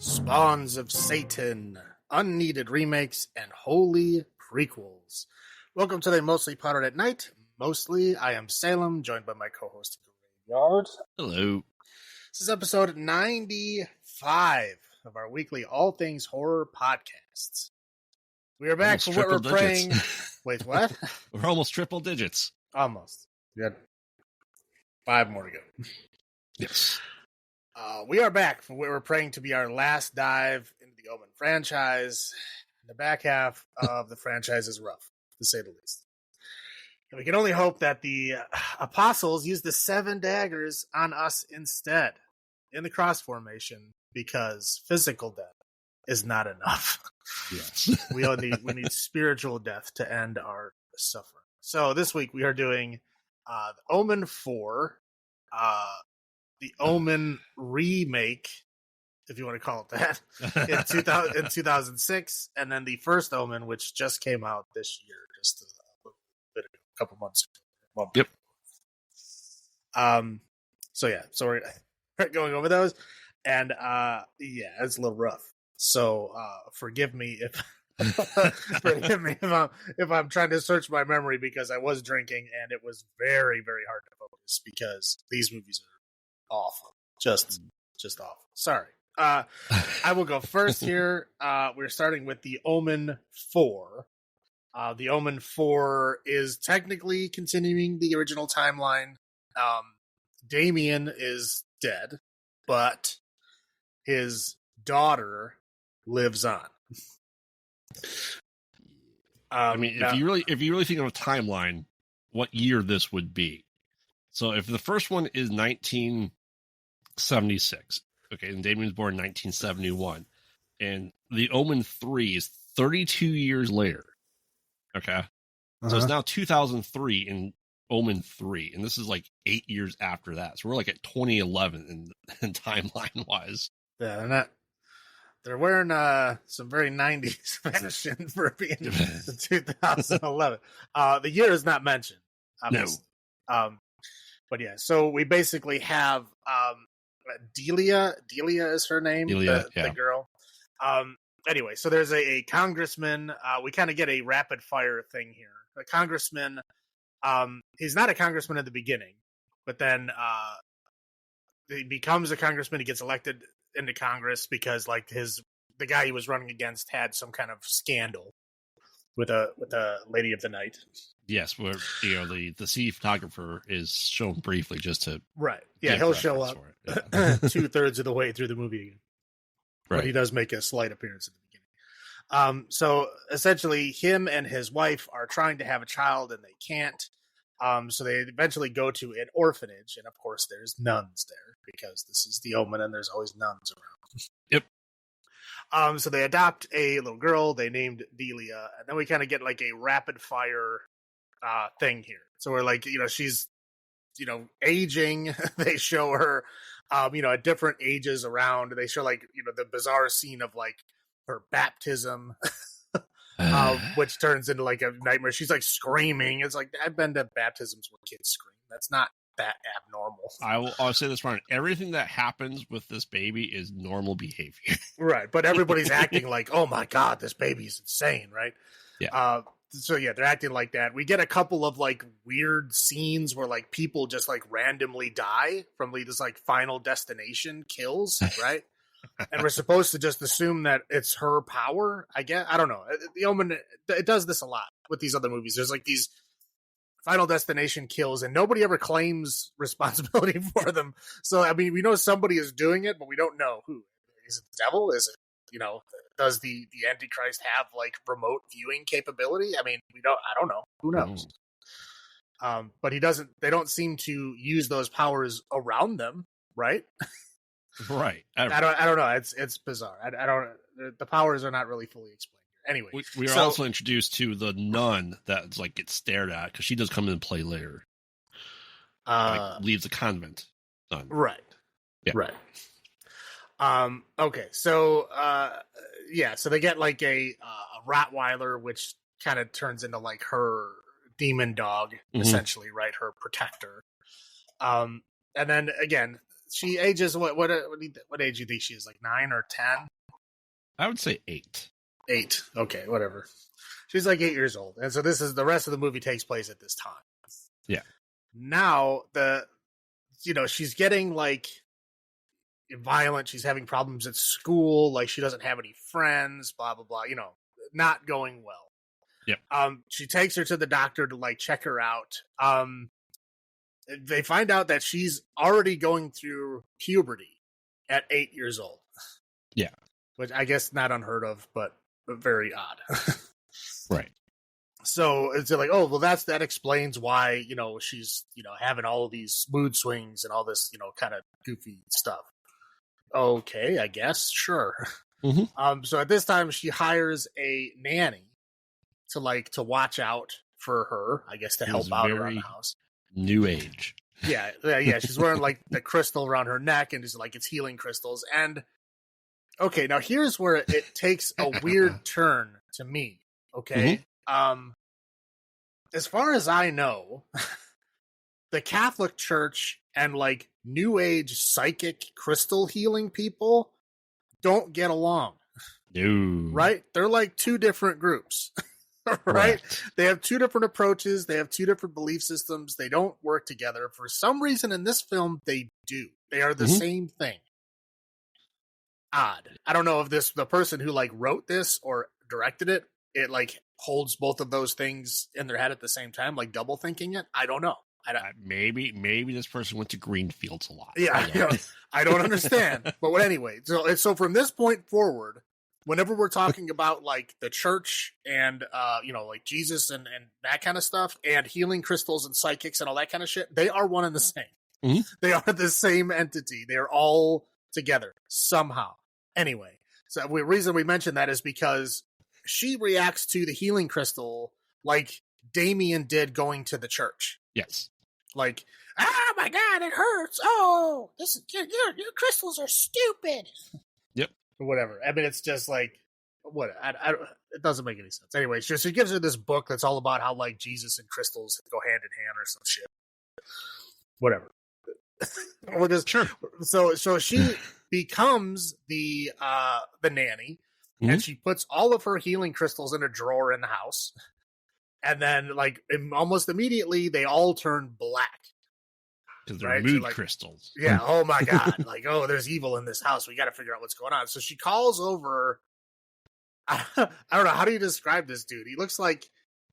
Spawns of Satan, unneeded remakes, and holy prequels. Welcome to the Mostly Pottered at Night. Mostly, I am Salem, joined by my co-host Graveyard. Hello. This is episode 95 of our weekly All Things Horror podcasts. We are back for what we're praying. Wait, what? We're almost triple digits. Almost. We got 5 more to go. Yes. We are back for what we're praying to be our last dive into the Omen franchise. The back half of the franchise is rough, to say the least. And we can only hope that the apostles use the 7 daggers on us instead in the cross formation, because physical death is not enough. Yes. we need spiritual death to end our suffering. So this week we are doing the Omen 4, the Omen remake, if you want to call it that, in 2006, and then the first Omen, which just came out this year, just a couple months ago. Yep. So we're going over those, and it's a little rough. So forgive me if if I'm trying to search my memory, because I was drinking and it was very, very hard to focus because these movies are awful, just awful. Sorry. I will go first here. We're starting with the Omen 4. The Omen 4 is technically continuing the original timeline. Damien is dead, but his daughter lives on. If you really think of a timeline, what year this would be? So if the first one is 1976, okay, and Damien was born in 1971, and the Omen 3 is 32 years later, okay? So it's now 2003 in Omen 3, and this is like 8 years after that. So we're like at 2011 in timeline-wise. Yeah, they're wearing some very 90s fashion for being 2011. The year is not mentioned, obviously. No. But yeah, so we basically have Delia. Delia is her name, the girl. Anyway, so there's a congressman. We kind of get a rapid fire thing here. The congressman, he's not a congressman at the beginning, but then he becomes a congressman. He gets elected into Congress because the guy he was running against had some kind of scandal with a lady of the night. Yes, where the C photographer is shown briefly just to he'll show up 2/3 of the way through the movie again. Right. But he does make a slight appearance at the beginning. So essentially him and his wife are trying to have a child and they can't. So they eventually go to an orphanage, and of course there's nuns there because this is the Omen and there's always nuns around. Yep. So they adopt a little girl they named Delia, and then we kind of get like a rapid fire thing here. So we're like, she's, aging. They show her, at different ages around. They show the bizarre scene of her baptism, which turns into a nightmare. She's screaming. It's I've been to baptisms where kids scream. That's not that abnormal. I'll say this, Brian. Everything that happens with this baby is normal behavior. Right. But everybody's acting like, oh my God, this baby's insane. Right. Yeah. So they're acting like that. We get a couple of weird scenes where people just randomly die from this Final Destination kills, right? And we're supposed to just assume that it's her power. I guess, I don't know. The Omen, it does this a lot with these other movies. There's these Final Destination kills, and nobody ever claims responsibility for them. So we know somebody is doing it, but we don't know who. Is it the devil? Is it does the Antichrist have remote viewing capability? We don't. I don't know. Who knows? But he doesn't. They don't seem to use those powers around them, right? Right. I don't know. It's bizarre. I don't. The powers are not really fully explained. Anyway, we are also introduced to the nun that gets stared at because she does come into play later. Leaves the convent. Nun. Right. Yeah. Right. Okay. So so they get a Rottweiler, which kind of turns into her demon dog, essentially, right? Her protector. And then again, she ages what age do you think she is? 9 or 10? I would say 8. 8. Okay, whatever. She's like 8 years old. And so this is the rest of the movie takes place at this time. Yeah. Now she's getting like violent. She's having problems at school. Like she doesn't have any friends, blah, blah, blah, not going well. Yep. She takes her to the doctor to like check her out. They find out that she's already going through puberty at 8 years old. Yeah. Which I guess not unheard of, but very odd. Right. So it's like, oh, well, that explains why, she's, having all of these mood swings and all this, kind of goofy stuff. Okay, I guess. Sure. Mm-hmm. So at this time she hires a nanny to watch out for her, I guess, to help out around the house. New age. Yeah. She's wearing like the crystal around her neck and it's healing crystals. And okay, now here's where it takes a weird turn to me. Okay. Mm-hmm. As far as I know, the Catholic Church and like New Age psychic crystal healing people don't get along. No. Right? They're like two different groups. Right? They have two different approaches. They have two different belief systems. They don't work together. For some reason in this film, they do. They are the same thing. Odd. I don't know if the person who like wrote this or directed it like holds both of those things in their head at the same time, like double thinking it. I don't know. Maybe this person went to Greenfields a lot. Yeah, I don't understand. But anyway, so from this point forward, whenever we're talking about like the church and like Jesus and that kind of stuff and healing crystals and psychics and all that kind of shit, they are one and the same. Mm-hmm. They are the same entity. They are all together somehow. Anyway, so the reason we mentioned that is because she reacts to the healing crystal like Damien did going to the church. Yes. Like, oh my God, it hurts. Oh, your crystals are stupid. Yep. Or whatever. I mean, it's just like, what? It doesn't make any sense. Anyway, she gives her this book that's all about how like Jesus and crystals go hand in hand or some shit. Whatever. We'll just, sure. So she becomes the nanny, and she puts all of her healing crystals in a drawer in the house. And then, like, almost immediately, they all turn black. Because they're mood crystals. Yeah, oh my God. Like, oh, there's evil in this house. We got to figure out what's going on. So she calls over. I don't know. How do you describe this dude? He looks like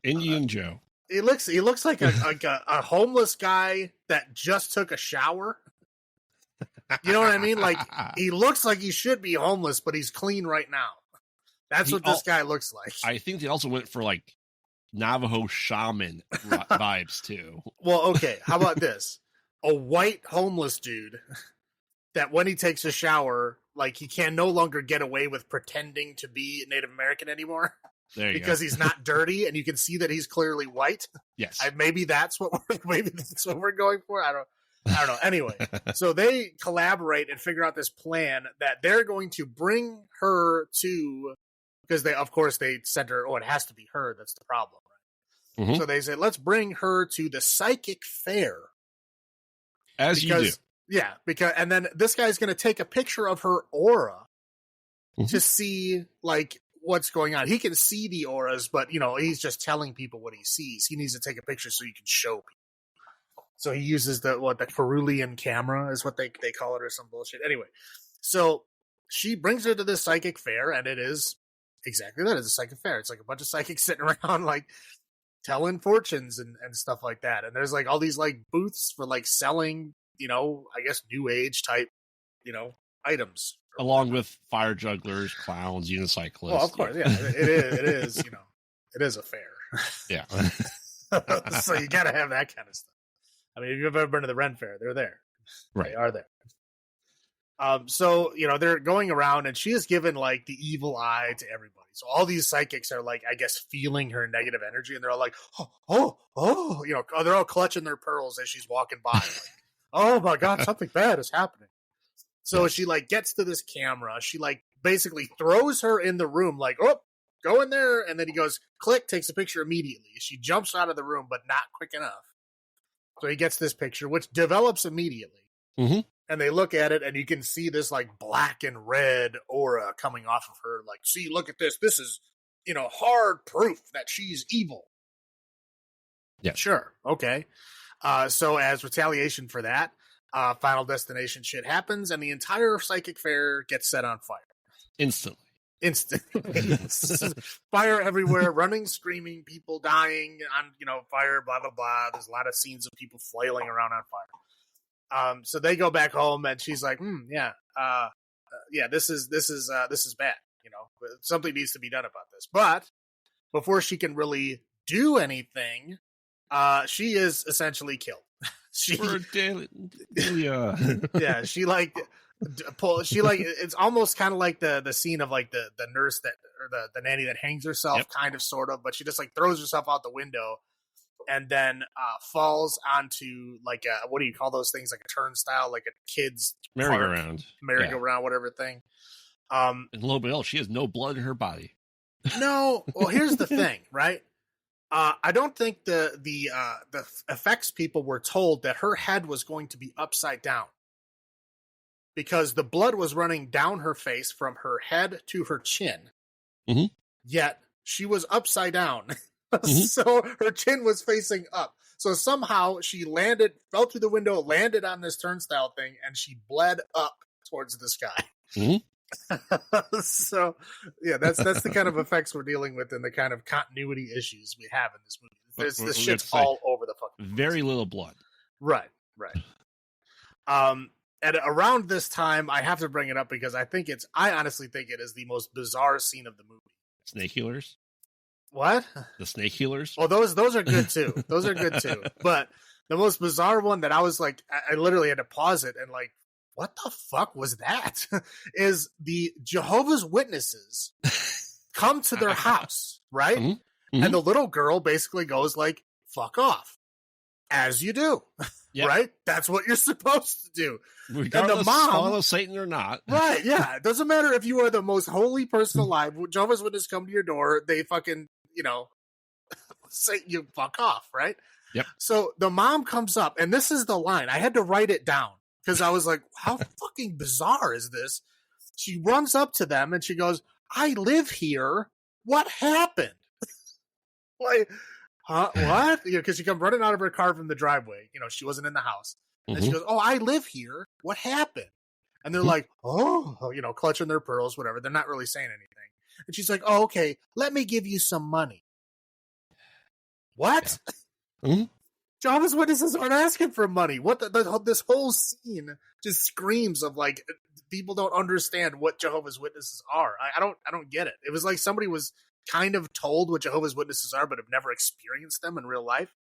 Indian Joe. He looks like a homeless guy that just took a shower. You know what I mean? Like, he looks like he should be homeless, but he's clean right now. That's what this guy looks like. I think they also went for, like, Navajo shaman vibes too. Well, okay. How about this? A white homeless dude that when he takes a shower, like he can no longer get away with pretending to be Native American anymore. There you because go. He's not dirty and you can see that he's clearly white. Yes. Maybe that's what we're going for. I don't know. Anyway, so they collaborate and figure out this plan that they're going to bring her to, because they sent her. Oh, it has to be her. That's the problem. Mm-hmm. So they said, let's bring her to the psychic fair. You do. Yeah, and then this guy's going to take a picture of her aura to see, like, what's going on. He can see the auras, but, he's just telling people what he sees. He needs to take a picture so you can show people. So he uses the Carulian camera is what they call it or some bullshit. Anyway, so she brings her to this psychic fair, and it is exactly that. It's a psychic fair. It's like a bunch of psychics sitting around, like, telling fortunes and stuff like that. And there's like all these like booths for like selling, I guess new age type, items. Along with fire jugglers, clowns, unicyclists. Well, of course, yeah. It is, it is a fair. Yeah. So you got to have that kind of stuff. I mean, if you've ever been to the Ren Fair, they're there. Right. They are there. So, they're going around and she is given like the evil eye to everybody. So all these psychics are like, I guess, feeling her negative energy, and they're all like, oh, they're all clutching their pearls as she's walking by. Like, oh my God, something bad is happening. So she like gets to this camera. She like basically throws her in the room, like, oh, go in there. And then he goes, click, takes a picture immediately. She jumps out of the room, but not quick enough. So he gets this picture, which develops immediately. Mm-hmm. And they look at it, and you can see this like black and red aura coming off of her. Like, see, look at this. This is, hard proof that she's evil. Yeah. Sure. Okay. So as retaliation for that, Final Destination shit happens, and the entire psychic fair gets set on fire. Instantly. Fire everywhere, running, screaming, people dying on, fire, blah, blah, blah. There's a lot of scenes of people flailing around on fire. So they go back home, and she's like, yeah, this is bad. Something needs to be done about this. But before she can really do anything, she is essentially killed. Yeah, it's almost kind of like the scene of like the nurse that, or the nanny that hangs herself, kind of, sort of, but she just like throws herself out the window and then falls onto like what do you call those things, like a turnstile, like a kid's merry-go-round, whatever thing. And a little bit else, she has no blood in her body. No, well, here's the thing, right? I don't think the effects people were told that her head was going to be upside down, because the blood was running down her face from her head to her chin. Mm-hmm. Yet she was upside down. Mm-hmm. So her chin was facing up. So somehow she fell through the window, landed on this turnstile thing, and she bled up towards the sky. Mm-hmm. So yeah, that's the kind of effects we're dealing with, and the kind of continuity issues we have in this movie. This shit's all over the fucking place. Very little blood. Right. And around this time, I have to bring it up because I honestly think it is the most bizarre scene of the movie. Snake healers? What? The snake healers? Well, those are good too. Those are good too. But the most bizarre one that I was like, I literally had to pause it and like, what the fuck was that? Is the Jehovah's Witnesses come to their house, right? Mm-hmm. Mm-hmm. And the little girl basically goes like, fuck off. As you do. Yep. Right? That's what you're supposed to do. Regardless, and the mom, follow Satan or not. Right, yeah. It doesn't matter if you are the most holy person alive. Jehovah's Witnesses come to your door, they fucking, say you fuck off, right? Yep. So the mom comes up, and this is the line. I had to write it down because I was like, how fucking bizarre is this? She runs up to them and she goes, I live here. What happened? Like, huh? What? Because she comes running out of her car from the driveway. She wasn't in the house. And she goes, oh, I live here. What happened? And they're like, oh, clutching their pearls, whatever. They're not really saying anything. And she's like, oh, okay, let me give you some money. What? Yeah. Mm-hmm. Jehovah's Witnesses aren't asking for money. What this whole scene just screams of like, people don't understand what Jehovah's Witnesses are. I don't get it. It was like somebody was kind of told what Jehovah's Witnesses are, but have never experienced them in real life.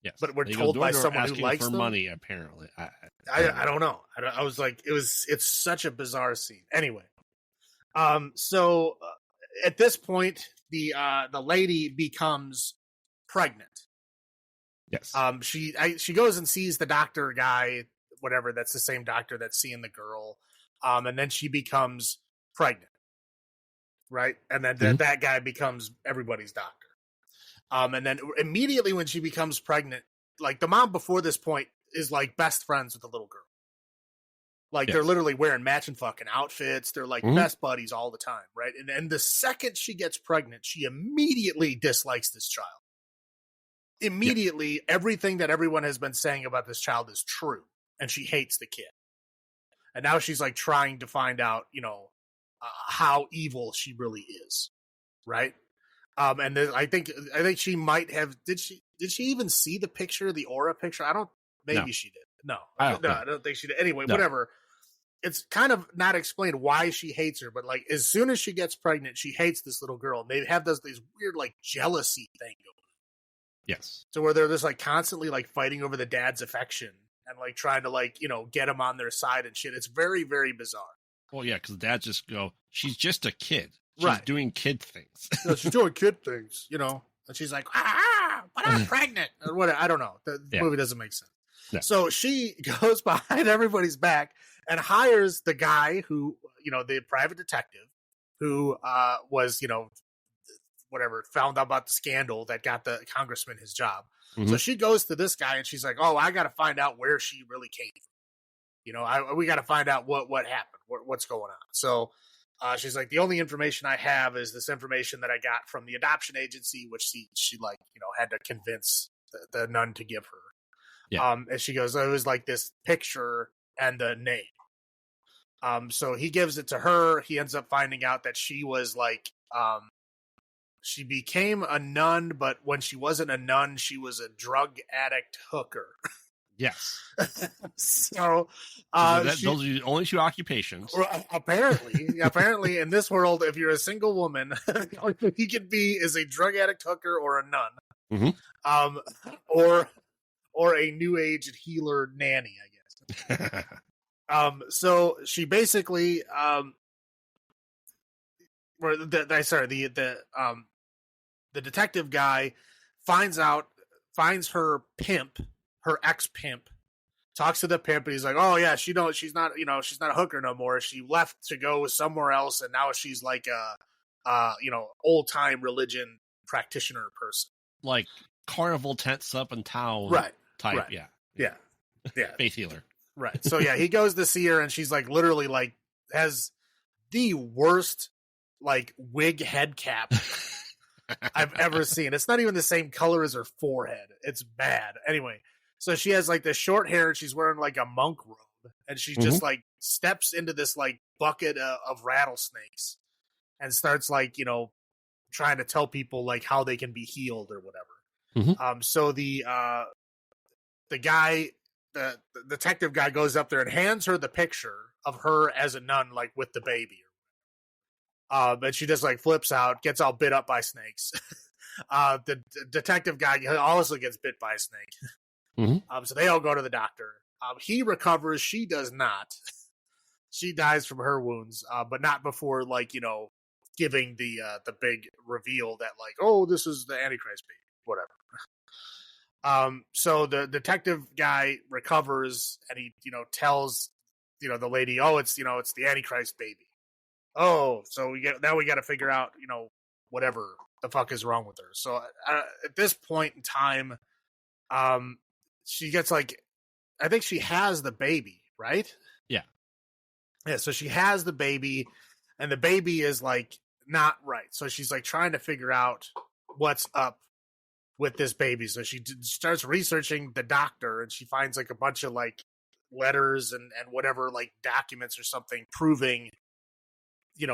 Yes, but we're told by someone who likes for them. Money. Apparently, I don't know. I was like, it's such a bizarre scene. Anyway, so at this point, the lady becomes pregnant. Yes. She goes and sees the doctor guy, whatever. That's the same doctor that's seeing the girl. And then she becomes pregnant. Right. And then that guy becomes everybody's doctor. And then immediately when she becomes pregnant, like the mom before this point is like best friends with the little girl. Like they're literally wearing matching fucking outfits. They're like best buddies all the time. Right. And the second she gets pregnant, she immediately dislikes this child. Immediately, everything that everyone has been saying about this child is true. And she hates the kid. And now she's like trying to find out, how evil she really is. Right. And then I think she might have. Did she even see the picture, the aura picture? Maybe she did. No, I don't think she did. Anyway, whatever. It's kind of not explained why she hates her, but like as soon as she gets pregnant, she hates this little girl. And they have this weird like jealousy thing going. Yes. So where they're just like constantly like fighting over the dad's affection and like trying to like get him on their side and shit. It's very, very bizarre. Well, yeah, because dad just go, she's just a kid. She's doing kid things. No, she's doing kid things, And she's like, but I'm pregnant. Or what? I don't know. The movie doesn't make sense. No. So she goes behind everybody's back and hires the guy who, the private detective who was, whatever, found out about the scandal that got the congressman his job. Mm-hmm. So she goes to this guy and she's like, oh, I got to find out where she really came from. We got to find out what happened, what's going on. So she's like, the only information I have is this information that I got from the adoption agency, which she like, had to convince the nun to give her. Yeah. And she goes, it was like this picture and the name. So he gives it to her. He ends up finding out that she was like, she became a nun, but when she wasn't a nun, she was a drug addict hooker. Yes. So those are the only two occupations. Apparently, in this world, if you're a single woman, the only thing you can be is a drug addict hooker or a nun, or a new age healer nanny, I guess. So she basically, the detective guy finds her pimp. Her ex-pimp, talks to the pimp, and he's like, "Oh yeah, she's not, she's not a hooker no more. She left to go somewhere else, and now she's like a old-time religion practitioner person, like carnival tents up in town, right? Type, right. yeah, faith healer, right? So yeah, he goes to see her, and she's like literally like has the worst like wig head cap I've ever seen. It's not even the same color as her forehead. It's bad. Anyway. So she has like this short hair and she's wearing like a monk robe and she just like steps into this like bucket of rattlesnakes and starts like, trying to tell people like how they can be healed or whatever. So the guy, the detective guy goes up there and hands her the picture of her as a nun, like with the baby. And she just like flips out, gets all bit up by snakes. The detective guy also gets bit by a snake. So they all go to the doctor. He recovers. She does not. She dies from her wounds, but not before, like, giving the big reveal that, like, oh, this is the Antichrist baby, whatever. So the detective guy recovers, and he, tells, the lady, oh, it's the Antichrist baby. Oh, so we got to figure out, whatever the fuck is wrong with her. So at this point in time, she gets like, I think she has the baby, right? Yeah. So she has the baby, and the baby is like not right. So she's like trying to figure out what's up with this baby. So she starts researching the doctor, and she finds like a bunch of like letters and whatever, like documents or something proving,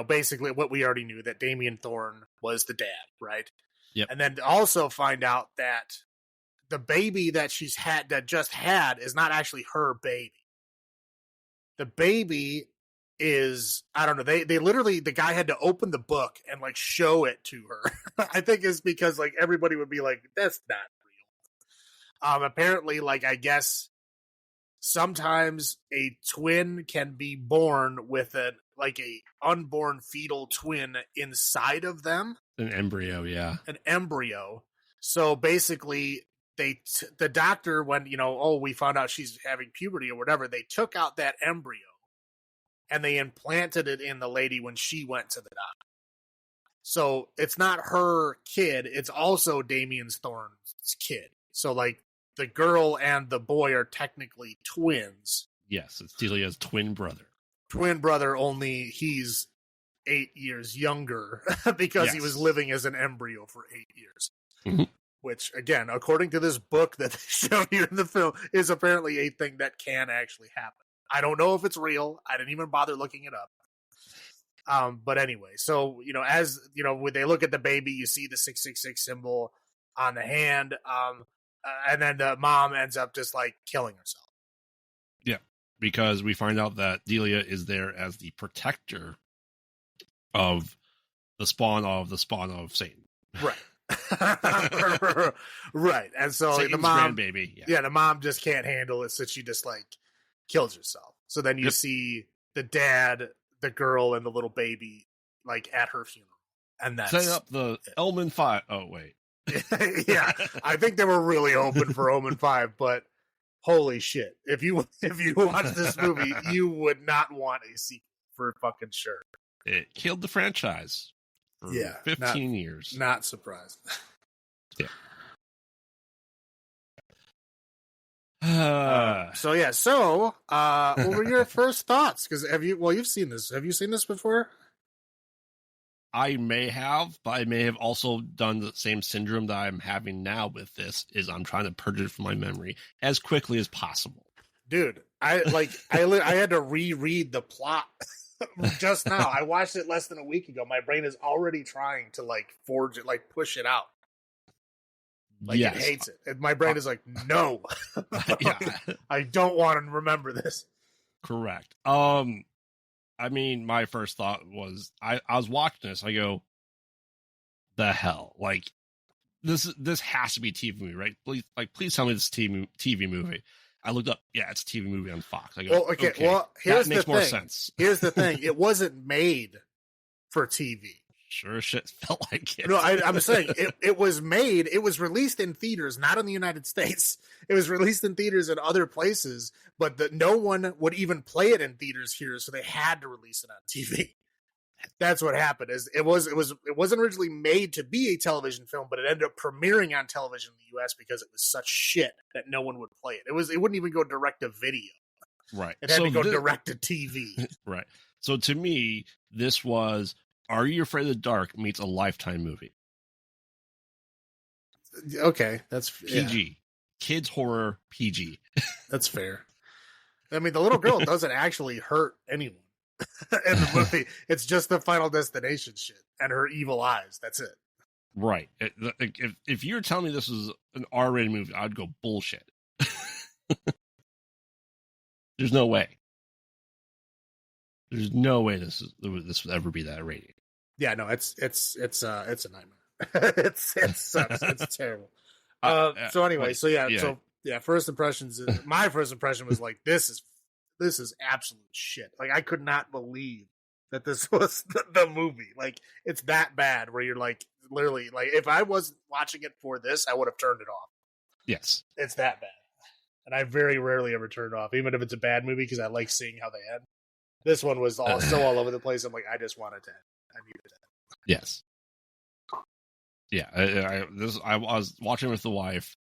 basically what we already knew, that Damien Thorne was the dad, right? Yep. And then also find out that the baby that that just had is not actually her baby. The baby is, I don't know. They literally, the guy had to open the book and like show it to her. I think it's because like everybody would be like, that's not real. Apparently, like, I guess sometimes a twin can be born with a unborn fetal twin inside of them. An embryo. Yeah. An embryo. So basically, the doctor, when, we found out she's having puberty or whatever, they took out that embryo and they implanted it in the lady when she went to the doctor. So it's not her kid. It's also Damien Thorne's kid. So like the girl and the boy are technically twins. Yes. It's Delia's twin brother. Twin brother, only he's 8 years younger because he was living as an embryo for 8 years. Which, again, according to this book that they show here in the film, is apparently a thing that can actually happen. I don't know if it's real. I didn't even bother looking it up. But anyway, so, as, when they look at the baby, you see the 666 symbol on the hand. And then the mom ends up just, like, killing herself. Yeah, because we find out that Delia is there as the protector of the spawn of Satan. Right. Right. And so Satan's the mom, grandbaby, the mom just can't handle it, so she just like kills herself. So then you see the dad, the girl, and the little baby like at her funeral, and that's setting up the Omen 5. Oh wait, yeah, I think they were really hoping for Omen 5, but holy shit, if you watch this movie, you would not want a sequel for fucking sure. It killed the franchise. For 15 years. Not surprised. Yeah. So yeah. What were your first thoughts? Because you've seen this. Have you seen this before? I may have, but I may have also done the same syndrome that I'm having now with this. Is I'm trying to purge it from my memory as quickly as possible. Dude, I had to reread the plot just now. I watched it less than a week ago. My brain is already trying to like forge it, like push it out. Like it hates it. And my brain is like, no. I don't want to remember this. Correct. I mean, my first thought was I was watching this. I go, the hell, like this has to be a TV movie, right? Please tell me this TV movie. I looked up. Yeah, it's a TV movie on Fox. I go, well, okay. Well, here's that makes the more thing. sense. Here's the thing. It wasn't made for TV. Sure as shit felt like it. No, I'm saying it was made. It was released in theaters, not in the United States. It was released in theaters in other places, but no one would even play it in theaters here, so they had to release it on TV. That's what happened. It wasn't originally made to be a television film, but it ended up premiering on television in the U.S. because it was such shit that no one would play it. It wouldn't even go direct to video. Right. It had to go direct to TV. Right. So to me, this was Are You Afraid of the Dark meets a Lifetime movie. Okay, that's PG. Yeah. Kids horror PG. That's fair. I mean, the little girl doesn't actually hurt anyone in the movie. It's just the Final Destination shit and her evil eyes. That's it. Right. If you're telling me this is an R-rated movie, I'd go bullshit. There's no way. There's no way this would ever be that rating. Yeah, no, it's a nightmare. it sucks. It's terrible. So anyway, first impressions. My first impression was like, this is absolute shit. Like, I could not believe that this was the movie. Like, it's that bad where you're like, literally, like, if I was watching it for this, I would have turned it off. Yes, it's that bad, and I very rarely ever turn it off, even if it's a bad movie, because I like seeing how they end. This one was all over the place. I'm like, I just wanted to end. I needed it. Yes. Yeah, I was watching with the wife,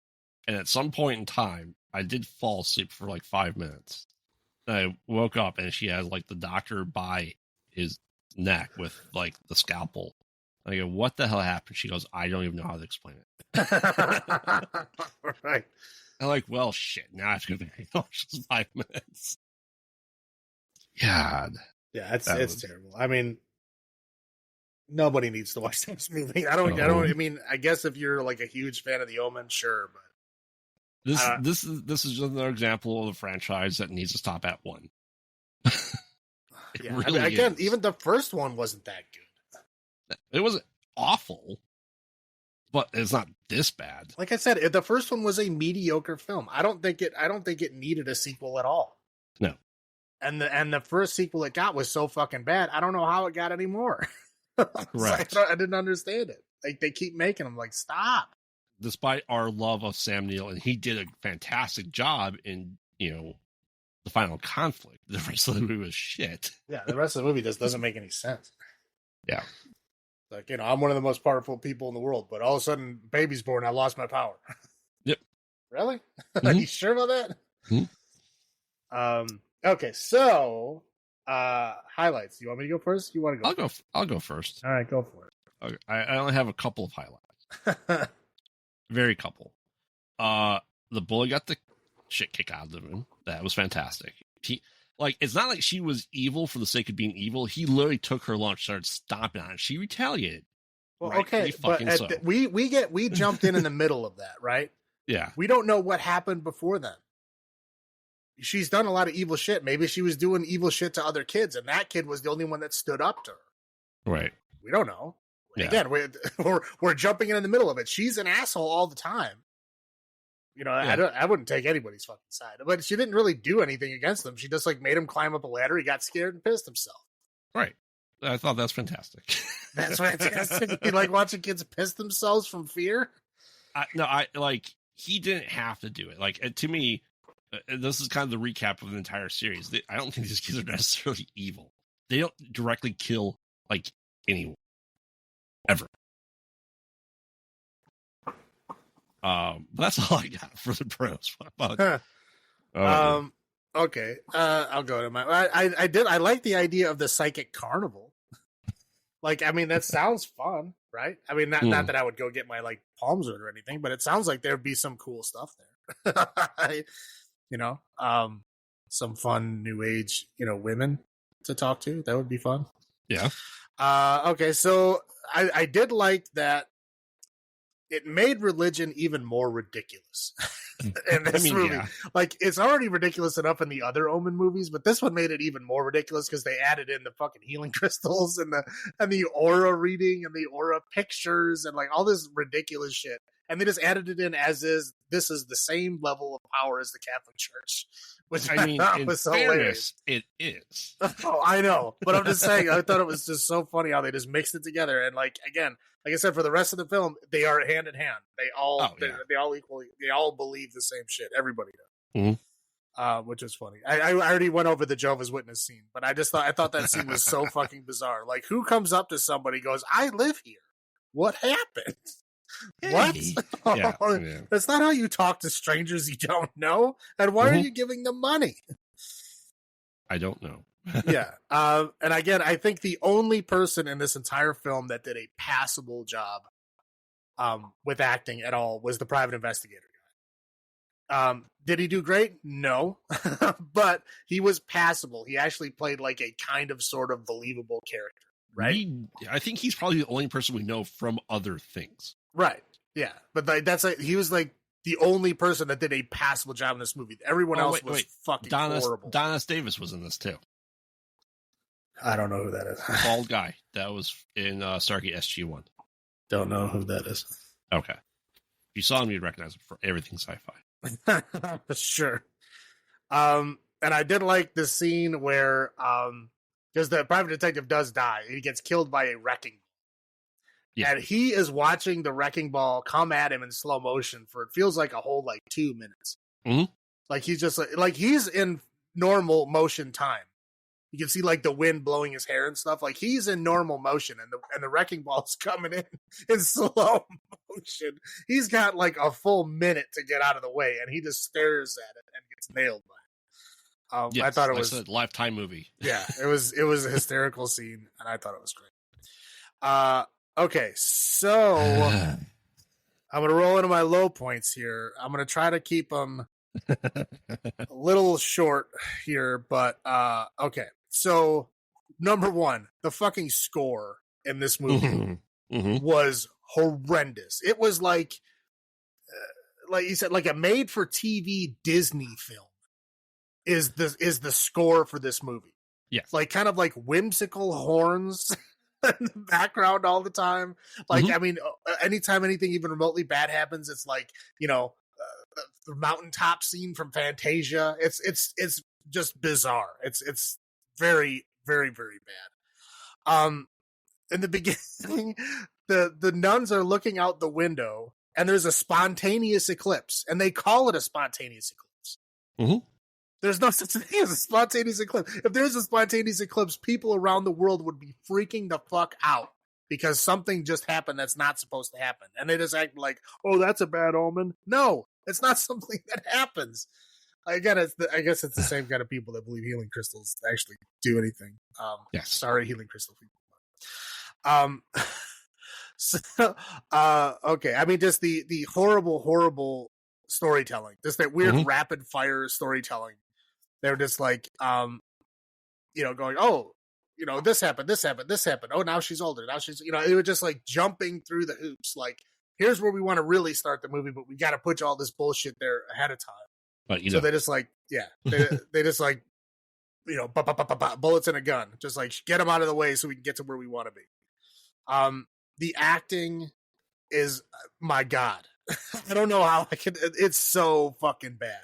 and at some point in time, I did fall asleep for like 5 minutes. And I woke up, and she has like the doctor by his neck with like the scalpel. I go, what the hell happened? She goes, I don't even know how to explain it. Right. I'm like, well, shit. Now I have to go back. Just 5 minutes. God. Yeah, it's terrible. I mean, nobody needs to watch this movie. I mean, I guess if you're like a huge fan of the Omen, sure, but this is just another example of a franchise that needs to stop at one. Yeah, really, I mean, again, even the first one wasn't that good. It wasn't awful, but it's not this bad. Like I said, the first one was a mediocre film. I don't think it needed a sequel at all. No. And the first sequel it got was so fucking bad. I don't know how it got any more. Right. I didn't understand it. Like, they keep making them. Like, stop. Despite our love of Sam Neill, and he did a fantastic job in, the final conflict, the rest of the movie was shit. Yeah, the rest of the movie just doesn't make any sense. Yeah. Like, I'm one of the most powerful people in the world, but all of a sudden, baby's born, I lost my power. Yep. Really? Mm-hmm. Are you sure about that? Mm-hmm. Okay, so highlights. You want me to go first? You want to go? I'll go first. All right, go for it. Okay. I only have a couple of highlights. Very couple. The bully got the shit kicked out of him. That was fantastic. It's not like she was evil for the sake of being evil. He literally took her lunch, started stomping on it. She retaliated. Well, right? Okay, but we jumped in the middle of that, right? Yeah. We don't know what happened before then. She's done a lot of evil shit. Maybe she was doing evil shit to other kids, and that kid was the only one that stood up to her. Right. We don't know. Yeah. Again, we're jumping in the middle of it. She's an asshole all the time. I wouldn't take anybody's fucking side, but she didn't really do anything against them. She just like made him climb up a ladder. He got scared and pissed himself. Right. I thought that's fantastic. That's fantastic. You like watching kids piss themselves from fear? He didn't have to do it. Like, to me, this is kind of the recap of the entire series. I don't think these kids are necessarily evil. They don't directly kill like anyone ever. But that's all I got for the pros. Oh, Okay. I'll go to my. I like the idea of the psychic carnival. Like, I mean, that sounds fun, right? I mean, not that I would go get my like palms read or anything, but it sounds like there'd be some cool stuff there. You know, some fun new age, women to talk to. That would be fun. yeah. Okay, so I did like that it made religion even more ridiculous in this movie. Yeah. Like, it's already ridiculous enough in the other Omen movies, but this one made it even more ridiculous because they added in the fucking healing crystals and the aura reading and the aura pictures and like all this ridiculous shit. And they just added it in as is. This is the same level of power as the Catholic Church, which I mean, in was fairness, it is. Oh, I know, but I'm just saying. I thought it was just so funny how they just mixed it together. And like again, like I said, for the rest of the film, they are hand in hand. They all they all believe the same shit. Everybody does, which is funny. I already went over the Jehovah's Witness scene, but I thought that scene was so fucking bizarre. Like, who comes up to somebody and goes, "I live here. What happened?" Hey. What? Yeah. That's not how you talk to strangers you don't know. And why are you giving them money? I don't know. Yeah. And again, I think the only person in this entire film that did a passable job with acting at all was the private investigator guy. Did he do great? No. But he was passable. He actually played like a kind of sort of believable character, right? I think he's probably the only person we know from other things. Right. Yeah. But he was like the only person that did a passable job in this movie. Everyone else was fucking horrible. Donis Davis was in this too. I don't know who that is. Bald guy. That was in Stargate SG-1. Don't know who that is. Okay. If you saw him, you'd recognize him for everything sci-fi. Sure. And I did like the scene where, because the private detective does die. He gets killed by a wrecking ball. Yeah. And he is watching the wrecking ball come at him in slow motion for, it feels like a whole, 2 minutes. Mm-hmm. Like, he's just, like, he's in normal motion time. You can see, the wind blowing his hair and stuff. Like, he's in normal motion, and the wrecking ball's coming in slow motion. He's got, a full minute to get out of the way, and he just stares at it and gets nailed by it. Yes, I thought it was a Lifetime movie. Yeah, it was a hysterical scene, and I thought it was great. Okay, so I'm going to roll into my low points here. I'm going to try to keep them a little short here, but okay. So, number one, the fucking score in this movie was horrendous. It was like you said, like a made-for-TV Disney film is the score for this movie. Yes. Kind of like whimsical horns in the background all the time. I mean, anytime anything even remotely bad happens, it's the mountaintop scene from Fantasia. It's just bizarre. It's very, very, very bad. In the beginning, the nuns are looking out the window and there's a spontaneous eclipse, and they call it a spontaneous eclipse. There's no such thing as a spontaneous eclipse. If there's a spontaneous eclipse, people around the world would be freaking the fuck out because something just happened that's not supposed to happen. And they just act like, oh, that's a bad omen. No, it's not something that happens. Again, I guess it's the same kind of people that believe healing crystals actually do anything. Yes. Sorry, healing crystal people. Okay. I mean, just the horrible, horrible storytelling. Just that weird rapid fire storytelling. They're just going, oh, this happened, this happened, this happened. Oh, now she's older. Now she's, they were just jumping through the hoops. Here's where we want to really start the movie, but we got to put all this bullshit there ahead of time. But so they just they just bullets in a gun. Just get them out of the way so we can get to where we want to be. The acting is, my God. I don't know how it's so fucking bad.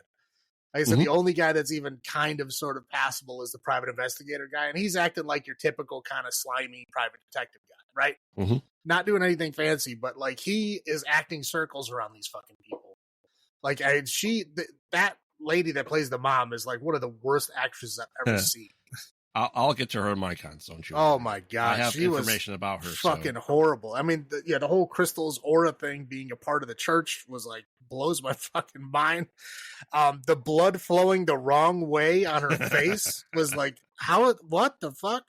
Like I said, the only guy that's even kind of sort of passable is the private investigator guy, and he's acting like your typical kind of slimy private detective guy, right? Not doing anything fancy, but he is acting circles around these fucking people. That lady that plays the mom is one of the worst actresses I've ever seen. I'll get to her in my cons, don't you? Oh my God. I have information about her. Fucking horrible. I mean, the whole crystals aura thing being a part of the church was blows my fucking mind. The blood flowing the wrong way on her face was like, what the fuck?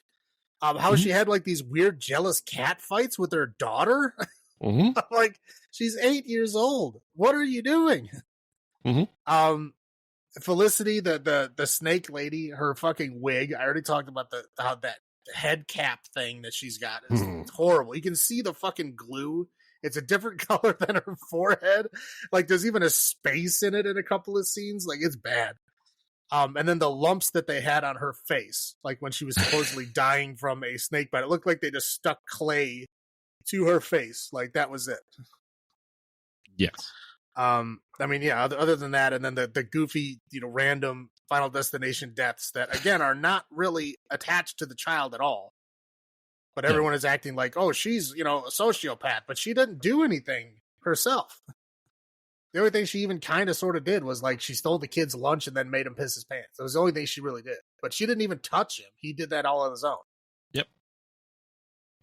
How she had like these weird jealous cat fights with her daughter. Like, she's 8 years old. What are you doing? Felicity, the snake lady, her fucking wig. I already talked about how that head cap thing that she's got is horrible. You can see the fucking glue. It's a different color than her forehead. Like, there's even a space in it in a couple of scenes. Like, it's bad. And then the lumps that they had on her face, like when she was supposedly dying from a snake bite, it looked like they just stuck clay to her face. Like, that was it. Yes. I mean, yeah, other than that, and then the goofy, random Final Destination deaths that, again, are not really attached to the child at all. But everyone is acting like, oh, she's, a sociopath, but she didn't do anything herself. The only thing she even kind of sort of did was, like, she stole the kid's lunch and then made him piss his pants. That was the only thing she really did. But she didn't even touch him. He did that all on his own. Yep.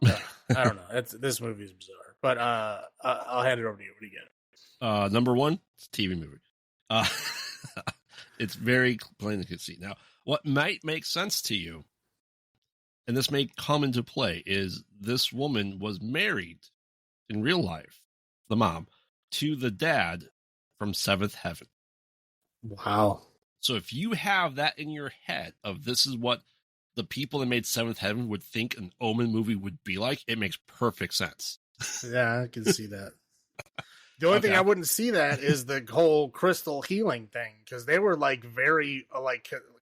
I don't know. This movie is bizarre. But I'll hand it over to you. What do you get? Number one, it's a TV movie. It's very plain to see. Now, what might make sense to you, and this may come into play, is this woman was married in real life, the mom, to the dad from Seventh Heaven. Wow. So if you have that in your head of this is what the people that made Seventh Heaven would think an Omen movie would be like, it makes perfect sense. Yeah, I can see that. The only thing I wouldn't see that is the whole crystal healing thing, because they were like very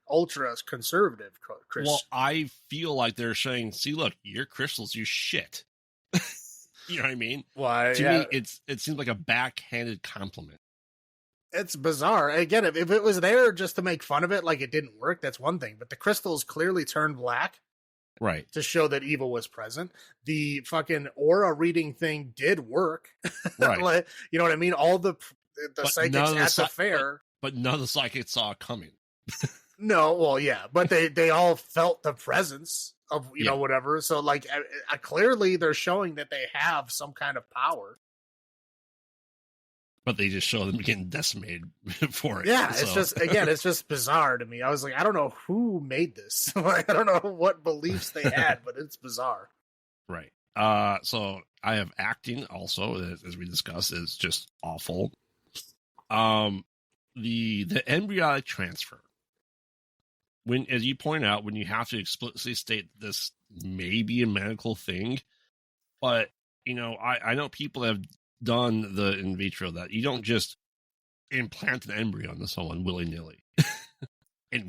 ultra conservative Christian. Well, I feel like they're saying, see, look, your crystals, you shit. You know what I mean? Well, to me, it seems like a backhanded compliment. It's bizarre. Again, if it was there just to make fun of it, like it didn't work, that's one thing. But the crystals clearly turned black. Right. To show that evil was present. The fucking aura reading thing did work. Right. Like, you know what I mean? All the psychics at the fair. But none of the psychics saw it coming. No, well, yeah. But they all felt the presence of, you know, whatever. So, like, clearly they're showing that they have some kind of power. But they just show them getting decimated for it. Yeah, it's just, again, it's just bizarre to me. I was like, I don't know who made this. Like, I don't know what beliefs they had, but it's bizarre. Right. So I have acting also, as we discussed, is just awful. The embryonic transfer. When, as you point out, when you have to explicitly state this may be a medical thing, but, you know, I know people have done the in vitro that you don't just implant an embryo into someone willy-nilly.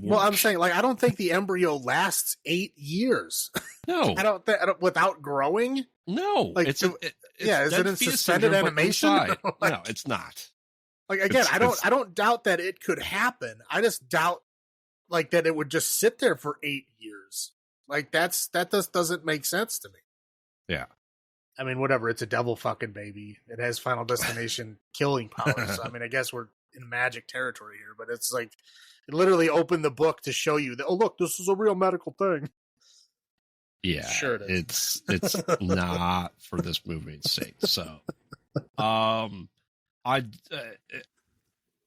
Well, I'm saying, like, I don't think the embryo lasts 8 years. No. I don't without growing. No. Like, is it in suspended animation? Like, no, it's not. Like, again, I don't doubt that it could happen. I just doubt, like, that it would just sit there for 8 years. Like, that just doesn't make sense to me. Yeah. I mean, whatever. It's a devil fucking baby. It has Final Destination killing powers. I mean, I guess we're in magic territory here, but it's like it literally opened the book to show you that, oh, look, this is a real medical thing. Yeah, sure it is. It's not for this movie's sake. So,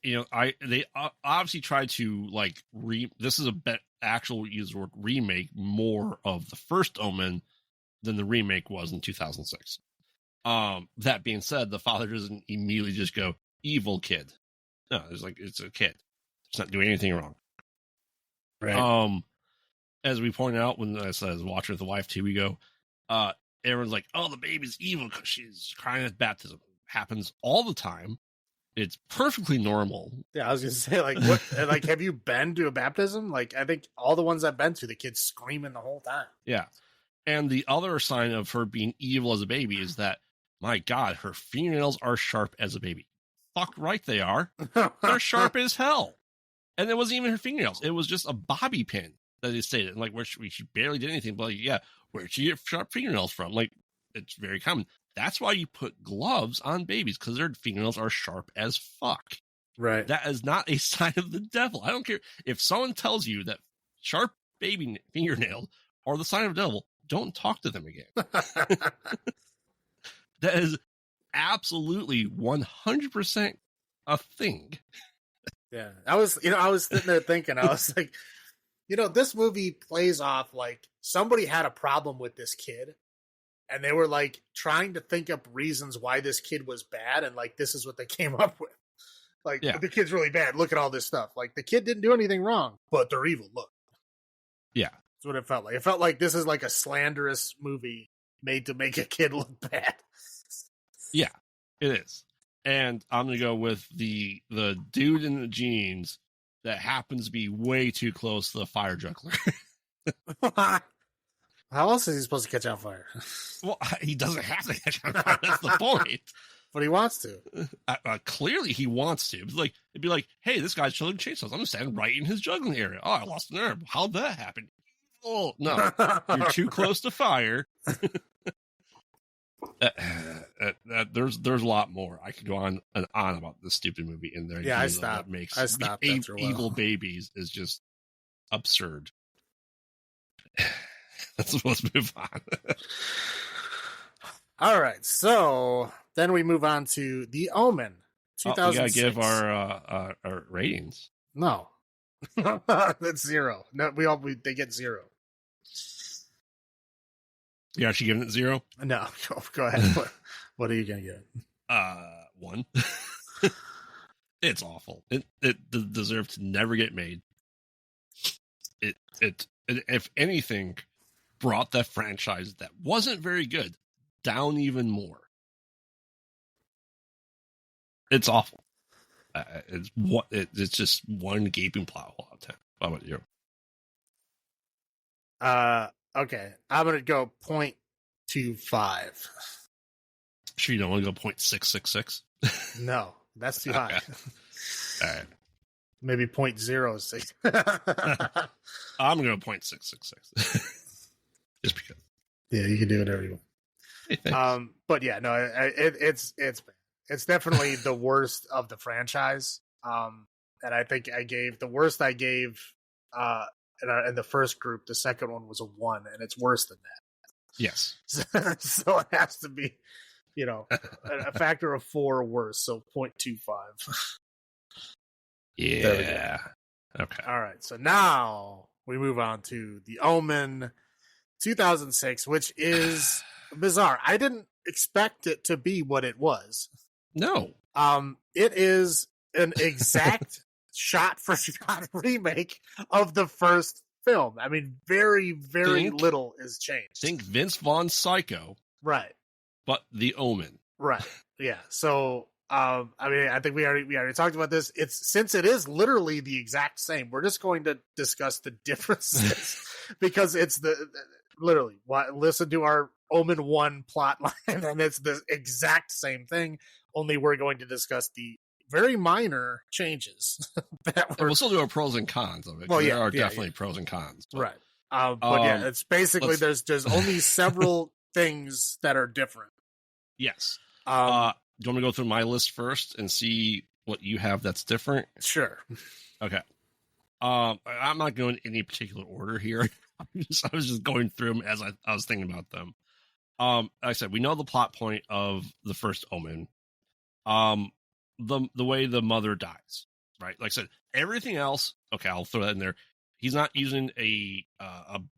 they obviously tried to like this is actual use the word remake more of the first Omen than the remake was in 2006. That being said, the father doesn't immediately just go evil kid. No, it's a kid. It's not doing anything wrong. Right. As we pointed out when I was watching with the wife too, we go, everyone's like, oh, the baby's evil because she's crying at baptism. Happens all the time. It's perfectly normal. Yeah, I was gonna say, like, what? Like, have you been to a baptism? Like, I think all the ones I've been to, the kids screaming the whole time. Yeah. And the other sign of her being evil as a baby is that, my God, her fingernails are sharp as a baby. Fuck right they are. They're sharp as hell. And it wasn't even her fingernails. It was just a bobby pin that they stated. Like, where she barely did anything. But, like, yeah, where'd she get sharp fingernails from? Like, it's very common. That's why you put gloves on babies, because their fingernails are sharp as fuck. Right. That is not a sign of the devil. I don't care. If someone tells you that sharp baby fingernails are the sign of the devil, don't talk to them again. That is absolutely 100% a thing. Yeah, I was sitting there thinking, I was like, this movie plays off like somebody had a problem with this kid, and they were like trying to think up reasons why this kid was bad, and like this is what they came up with. Like, Yeah. the kid's really bad. Look at all this stuff. Like, the kid didn't do anything wrong, but they're evil. Look. Yeah. That's what it felt like. It felt like this is like a slanderous movie made to make a kid look bad. Yeah, it is. And I'm going to go with the dude in the jeans that happens to be way too close to the fire juggler. How else is he supposed to catch on fire? Well, he doesn't have to catch on fire. That's the point. But he wants to. Clearly, he wants to. It'd be like, hey, this guy's juggling chainsaws. I'm standing right in his juggling area. Oh, I lost an arm. How'd that happen? Oh, no. You're too close to fire. There's a lot more. I could go on and on about this stupid movie in there. Yeah, I stopped. I stopped after a while. Evil babies is just absurd. Let's move on. All right, so then we move on to The Omen. 2006. We gotta give our ratings. No, that's 0. No, they get 0. You actually giving it 0? No, go ahead. What are you gonna give? 1. It's awful. It deserved to never get made. It if anything brought that franchise that wasn't very good down even more. It's awful. It's just one gaping plot hole out of 10. How about you? Okay, I'm gonna go 0.25. Sure, you don't want to go 0.666? No, that's too high. All right. Maybe 0.06. I'm gonna go 0.666. Just because. Yeah, you can do whatever you want. But yeah, no, it's bad. It's definitely the worst of the franchise. And I think the worst I gave in the first group. The second one was a 1, and it's worse than that. Yes. So it has to be, a factor of 4 or worse. So 0.25. Yeah. Okay. All right. So now we move on to The Omen 2006, which is bizarre. I didn't expect it to be what it was. No. It is an exact shot for shot remake of the first film. I mean, very, very little is changed. Think Vince Vaughn's Psycho. Right. But The Omen. Right. Yeah. So, I mean, I think we already talked about this. Since it is literally the exact same, we're just going to discuss the differences because it's literally listen to our Omen 1 plot line, and it's the exact same thing. Only we're going to discuss the very minor changes. We'll still do our pros and cons of it. Well, there are definitely pros and cons. But, right. But yeah, it's basically there's only several things that are different. Yes. Do you want me to go through my list first and see what you have that's different? Sure. Okay. I'm not going in any particular order here. I was just going through them as I was thinking about them. Like I said, we know the plot point of the first Omen. The way the mother dies, right? Like I said, everything else. Okay, I'll throw that in there. He's not using a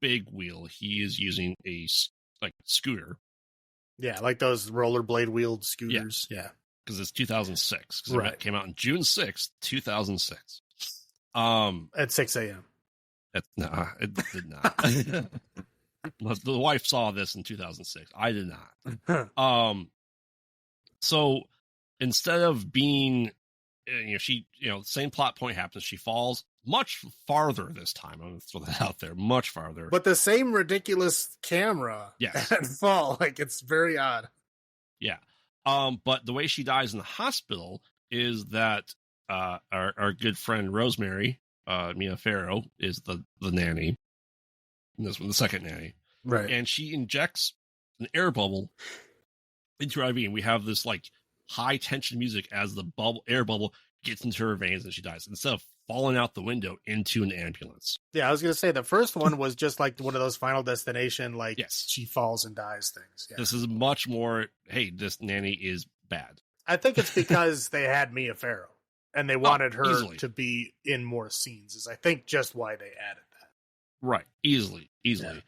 big wheel. He is using a scooter. Yeah, like those rollerblade wheeled scooters. Yeah, because it's 2006. Right, it came out on June 6th, 2006. At 6 a.m. No, it did not. The wife saw this in 2006. I did not. So instead of being, same plot point happens. She falls much farther this time. I'm going to throw that out there. Much farther. But the same ridiculous camera. Yes. And fall. Like, it's very odd. Yeah. But the way she dies in the hospital is that our good friend Rosemary, Mia Farrow, is the nanny. And this one, the second nanny. Right. And she injects an air bubble into her IV. And we have this high tension music as the air bubble gets into her veins and she dies instead of falling out the window into an ambulance. Yeah, I was going to say the first one was just like one of those Final Destination, yes, she falls and dies things. Yeah. This is much more, hey, this nanny is bad. I think it's because they had Mia Farrow. And they wanted her easily. to be in more scenes, is I think just why they added that. Right. Easily. Yeah.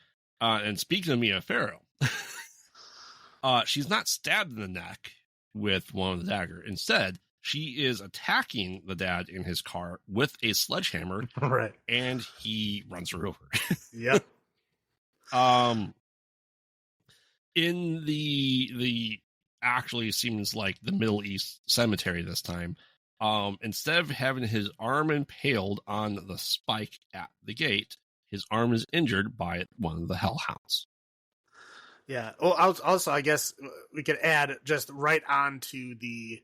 And speaking of Mia Farrow, she's not stabbed in the neck with one of the dagger. Instead, she is attacking the dad in his car with a sledgehammer. Right. And he runs her over. Yep. In the actually seems like the Middle East cemetery this time, instead of having his arm impaled on the spike at the gate, his arm is injured by one of the hellhounds. Yeah. Well, also, I guess we could add just right onto the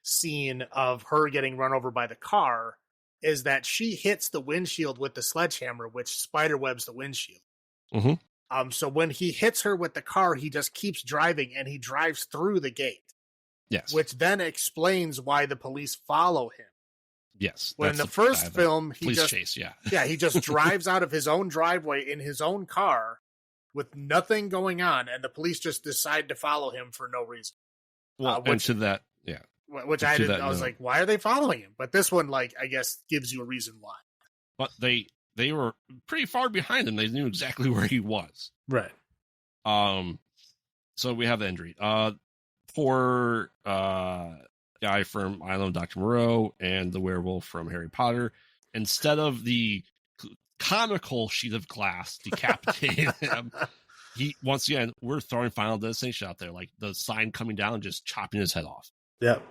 scene of her getting run over by the car is that she hits the windshield with the sledgehammer, which spiderwebs the windshield. Mm-hmm. So when he hits her with the car, he just keeps driving and he drives through the gate. Yes. Which then explains why the police follow him. Yes. When in the first film, he just chase, he just drives out of his own driveway in his own car with nothing going on, and the police just decide to follow him for no reason. Well, which I was like, why are they following him? But this one, like, I guess gives you a reason why. But they were pretty far behind him. They knew exactly where he was. Right. So we have the injury. Poor guy from Island, Dr. Moreau, and the werewolf from Harry Potter. Instead of the comical sheet of glass decapitating him, he, once again, we're throwing Final Destination out there, like the sign coming down, just chopping his head off. Yep.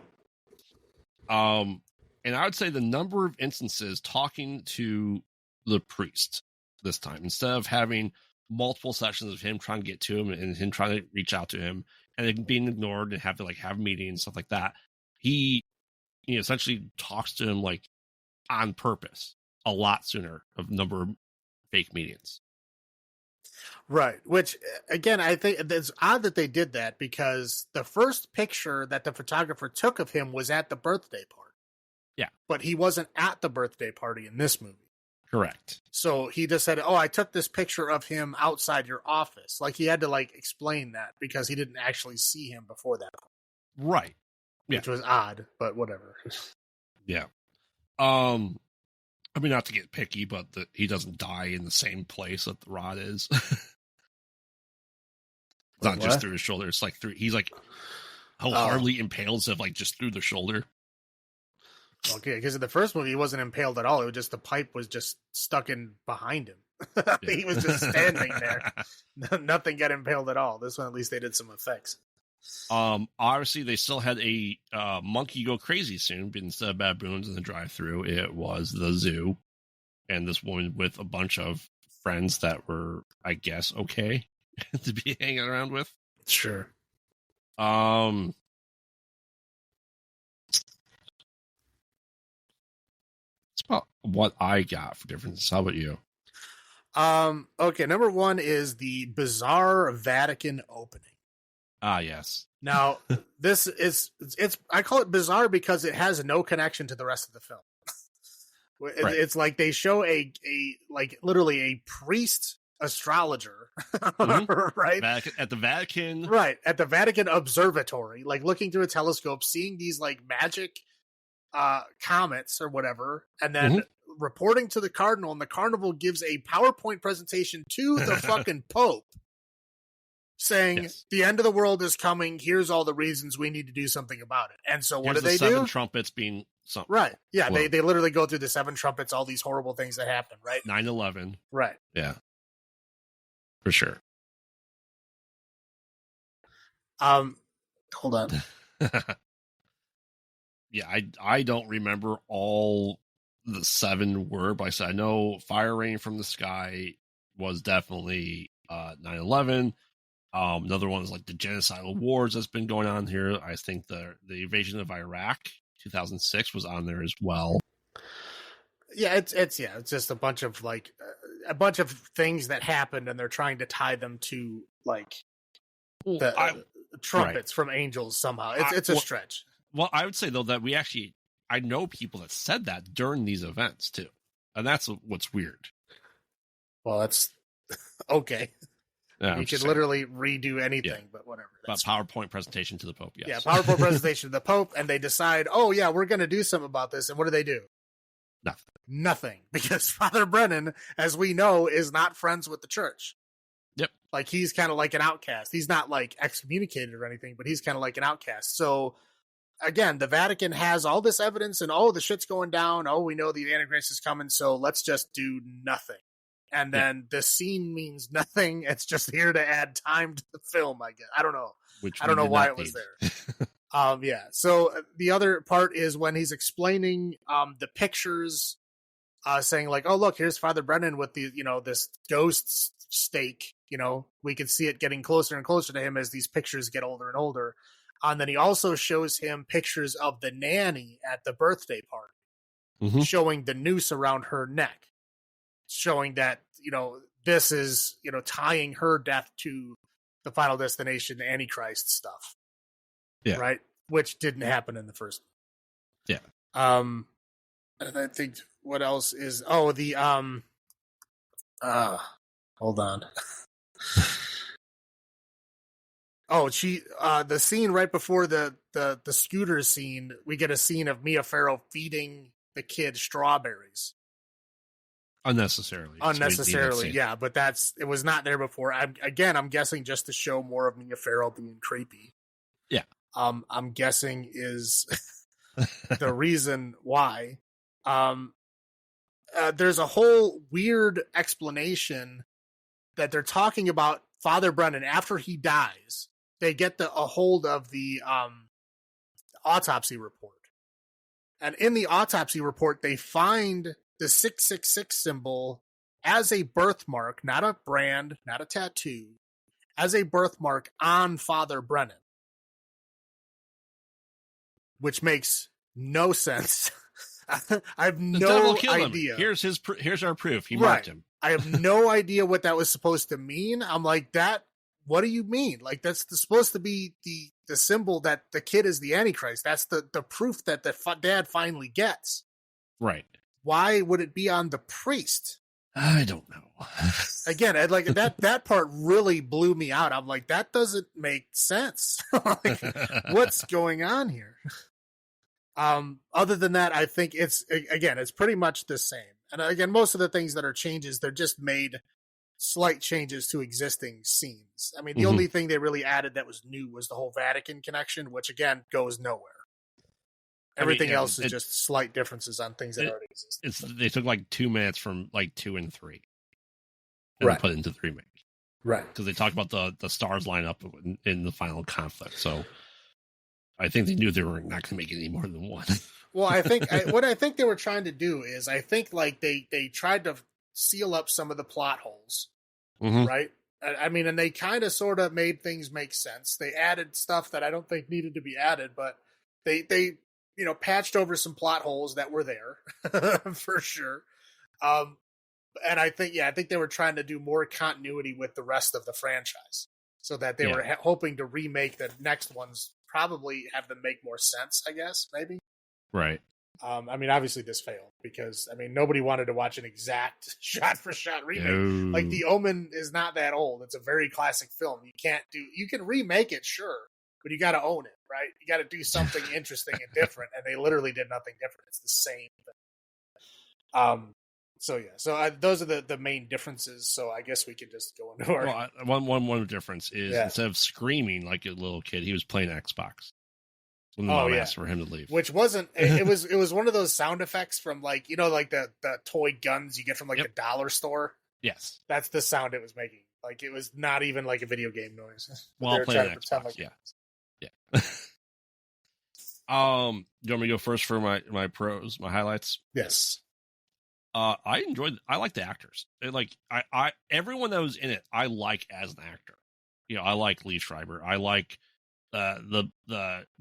And I would say the number of instances talking to the priest this time, instead of having multiple sessions of him trying to get to him and him trying to reach out to him and it being ignored and have to like have meetings and stuff like that, he essentially talks to him like on purpose a lot sooner of number of fake meetings. Right. Which, again, I think it's odd that they did that because the first picture that the photographer took of him was at the birthday party. Yeah. But he wasn't at the birthday party in this movie. Correct. So he just said, I took this picture of him outside your office. Like, he had to, like, explain that because he didn't actually see him before that point. Right. Yeah. Which was odd, but whatever. Yeah. I mean, not to get picky, but he doesn't die in the same place that the rod is. It's not just through his shoulder. It's like he's like wholeheartedly impaled, so like just through the shoulder. Okay, because in the first movie, he wasn't impaled at all. It was just the pipe was just stuck in behind him. Yeah. He was just standing there. Nothing got impaled at all. This one, at least they did some effects. Obviously, they still had a monkey go crazy soon, but instead of baboons in the drive-thru, it was the zoo. And this woman with a bunch of friends that were, I guess, okay to be hanging around with. Sure. That's about what I got for differences. How about you? Okay, number one is the bizarre Vatican opening. Ah, yes. Now, this is I call it bizarre because it has no connection to the rest of the film. Right. It's like they show a like literally a priest astrologer, mm-hmm. Right? At the Vatican. Right, at the Vatican Observatory, like looking through a telescope, seeing these like magic comets or whatever, and then mm-hmm. reporting to the cardinal, and the cardinal gives a PowerPoint presentation to the fucking Pope saying, yes, the end of the world is coming. Here's all the reasons we need to do something about it. And so what do they do? 7 trumpets being something. Right. Yeah, well, they literally go through the 7 trumpets, all these horrible things that happen, right? 9/11. Right. Yeah. For sure. Hold on. Yeah, I don't remember all the 7 were, but I know Fire Rain from the Sky was definitely 9/11. Another one is like the genocidal wars that's been going on here. I think the invasion of Iraq 2006 was on there as well. Yeah, it's just a bunch of things that happened, and they're trying to tie them to like the trumpets from angels somehow. It's a stretch. Well, I would say though that I know people that said that during these events too, and that's what's weird. Well, that's okay. You can literally redo anything, but whatever. That's PowerPoint presentation to the Pope, yes. Yeah, PowerPoint presentation to the Pope, and they decide, oh, yeah, we're going to do something about this. And what do? Nothing. Because Father Brennan, as we know, is not friends with the church. Yep. Like, he's kind of like an outcast. He's not, like, excommunicated or anything, but he's kind of like an outcast. So, again, the Vatican has all this evidence, and, the shit's going down. Oh, we know the Antichrist is coming, so let's just do nothing. And then the scene means nothing. It's just here to add time to the film, I guess. I don't know. I don't know why it was there. So the other part is when he's explaining the pictures, saying like, oh, look, here's Father Brennan with the, this ghost stake. We can see it getting closer and closer to him as these pictures get older and older. And then he also shows him pictures of the nanny at the birthday party, showing the noose around her neck, showing that, this is, tying her death to the Final Destination Antichrist stuff. Yeah. Right? Which didn't happen in the first. Yeah. And I think what else is, hold on. The scene right before the scooter scene, we get a scene of Mia Farrow feeding the kid strawberries. Unnecessarily, yeah, but it was not there before. I'm guessing just to show more of Mia Farrow being creepy. Yeah. I'm guessing is the reason why. There's a whole weird explanation that they're talking about Father Brennan after he dies. They get a hold of the autopsy report. And in the autopsy report, they find the 666 symbol as a birthmark, not a brand, not a tattoo, as a birthmark on Father Brennan. Which makes no sense. I have no idea. Here's our proof. He marked him. I have no idea what that was supposed to mean. I'm like, what do you mean? Like, that's supposed to be the symbol that the kid is the Antichrist. That's the proof that the dad finally gets. Right. Why would it be on the priest? I don't know. Again, like that part really blew me out. I'm like, that doesn't make sense. Like, what's going on here? Other than that, I think it's pretty much the same. And again, most of the things that are changes, they're just made slight changes to existing scenes. I mean, the only thing they really added that was new was the whole Vatican connection, which again goes nowhere. Everything else is just slight differences on things that already exist. They took like 2 minutes from like 2 and 3, and put it into 3 minutes, right? Because they talked about the stars line up in the final conflict. So I think they knew they were not going to make any more than one. Well, I think what I think they were trying to do is like they tried to seal up some of the plot holes, right? I mean, and they kind of sort of made things make sense. They added stuff that I don't think needed to be added, but they patched over some plot holes that were there for sure. And I think they were trying to do more continuity with the rest of the franchise, so that they were hoping to remake the next ones, probably have them make more sense, I guess, maybe. Right. I mean, obviously this failed because, I mean, nobody wanted to watch an exact shot-for-shot remake. No. Like, The Omen is not that old. It's a very classic film. You can remake it, sure, but you got to own it, right? You got to do something interesting and different, and they literally did nothing different. It's the same thing. So those are the main differences. So I guess we could just go into our... Well, one difference is instead of screaming like a little kid, he was playing Xbox. When the mom asked for him to leave. Which wasn't... It was one of those sound effects from, like, like the toy guns you get from, like, the dollar store. Yes. That's the sound it was making. Like, it was not even like a video game noise. While playing Xbox, yeah. Do you want me to go first for my pros, my highlights? Yes. I like the actors. I everyone that was in it, I like as an actor. I like Lee Schreiber. I like the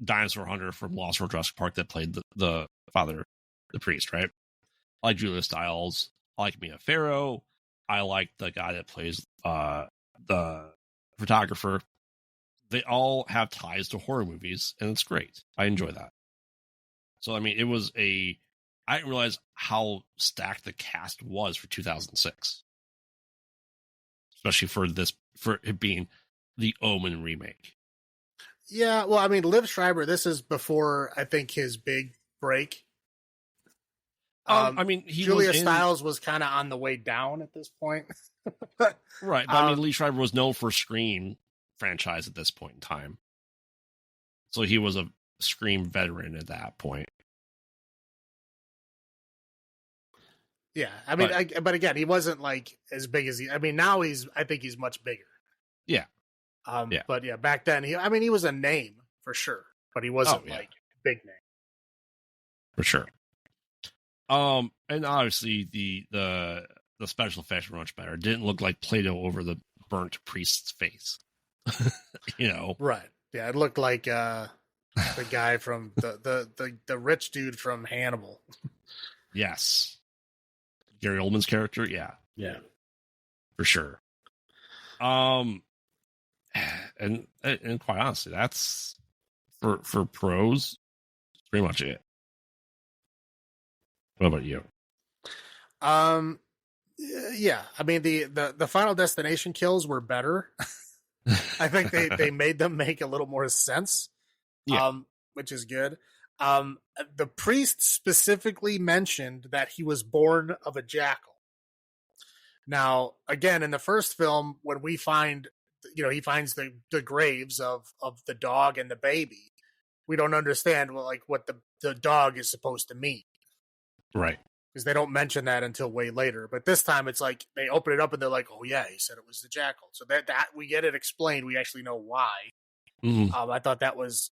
dinosaur hunter from Lost World Jurassic Park that played the father, the priest, right? I like Julia Stiles. I like Mia Farrow. I like the guy that plays the photographer. They all have ties to horror movies, and it's great. I enjoy that. So, I mean, I didn't realize how stacked the cast was for 2006. Especially for this for it being the Omen remake. Yeah, well, I mean, Liv Schreiber, this is before, I think, his big break. I mean, Julia Stiles was kind of on the way down at this point. Right, but I mean, Lee Schreiber was known for Scream franchise at this point in time. So he was a Scream veteran at that point. Yeah, I mean, but again, he wasn't like as big as I mean, now I think he's much bigger. Yeah. Yeah. But yeah, back then, he was a name for sure, but he wasn't like big name. For sure. And obviously the special effects were much better. It didn't look like Play-Doh over the burnt priest's face. Right. Yeah, it looked like the guy from the rich dude from Hannibal. Yes. Gary Oldman's character, yeah. Yeah. For sure. And quite honestly, that's for pros, pretty much it. What about you? Yeah, I mean the Final Destination kills were better. I think they made them make a little more sense. Yeah. Which is good. The priest specifically mentioned that he was born of a jackal. Now, again, in the first film, when we find, he finds the graves of the dog and the baby, we don't understand what the dog is supposed to mean. Right. Because they don't mention that until way later. But this time it's like they open it up and they're like, oh yeah, he said it was the jackal. So that we get it explained. We actually know why. Mm-hmm. I thought that was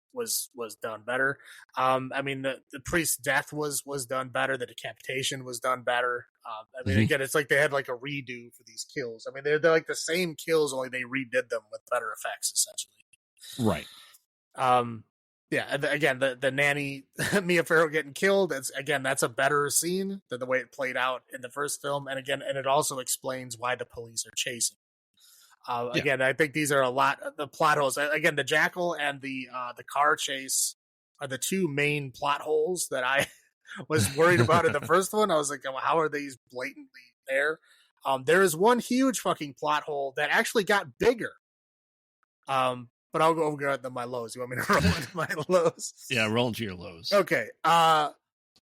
done better. I mean, the priest's death was done better. The decapitation was done better. I mean, again, it's like they had like a redo for these kills. I mean, they're like the same kills, only they redid them with better effects, essentially. Right. Yeah. Again, the nanny Mia Farrow getting killed. That's a better scene than the way it played out in the first film. And again, it also explains why the police are chasing. Again, I think these are a lot of the plot holes. Again, the jackal and the car chase are the two main plot holes that I was worried about in the first one. I was like, how are these blatantly there? There is one huge fucking plot hole that actually got bigger. But I'll go over my lows. You want me to roll into my lows? Yeah, roll into your lows. Okay. The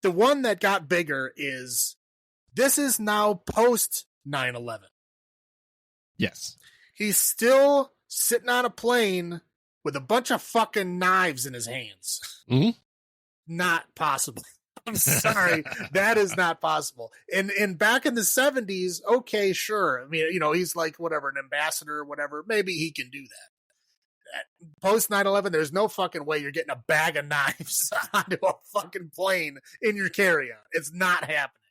one that got bigger is this is now post 9/11. Yes. He's still sitting on a plane with a bunch of fucking knives in his hands. Mm-hmm. Not possible. I'm sorry. That is not possible. And back in the 70s, okay, sure. I mean, he's like whatever, an ambassador or whatever. Maybe he can do that. Post 9/11, there's no fucking way you're getting a bag of knives onto a fucking plane in your carry-on. It's not happening.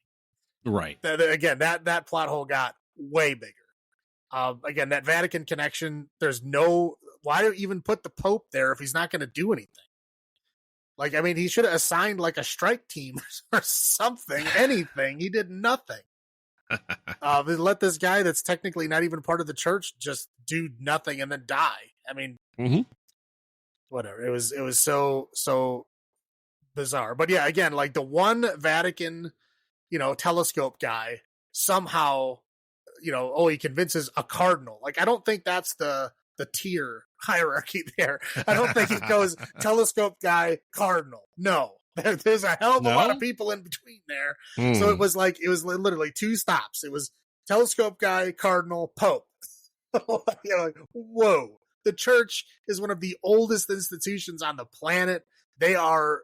Right. Again, that plot hole got way bigger. Again, that Vatican connection, why even put the Pope there if he's not going to do anything? Like, I mean, he should have assigned like a strike team or something, anything. He did nothing. Let this guy that's technically not even part of the church just do nothing and then die. I mean, whatever. It was so bizarre. But yeah, again, like the one Vatican, telescope guy somehow, he convinces a cardinal. Like, I don't think that's the tier hierarchy there. I don't think it goes telescope guy, cardinal. No, there's a hell of a lot of people in between there. So it was literally two stops. It was telescope guy, cardinal, Pope. Like, whoa. The church is one of the oldest institutions on the planet. They are,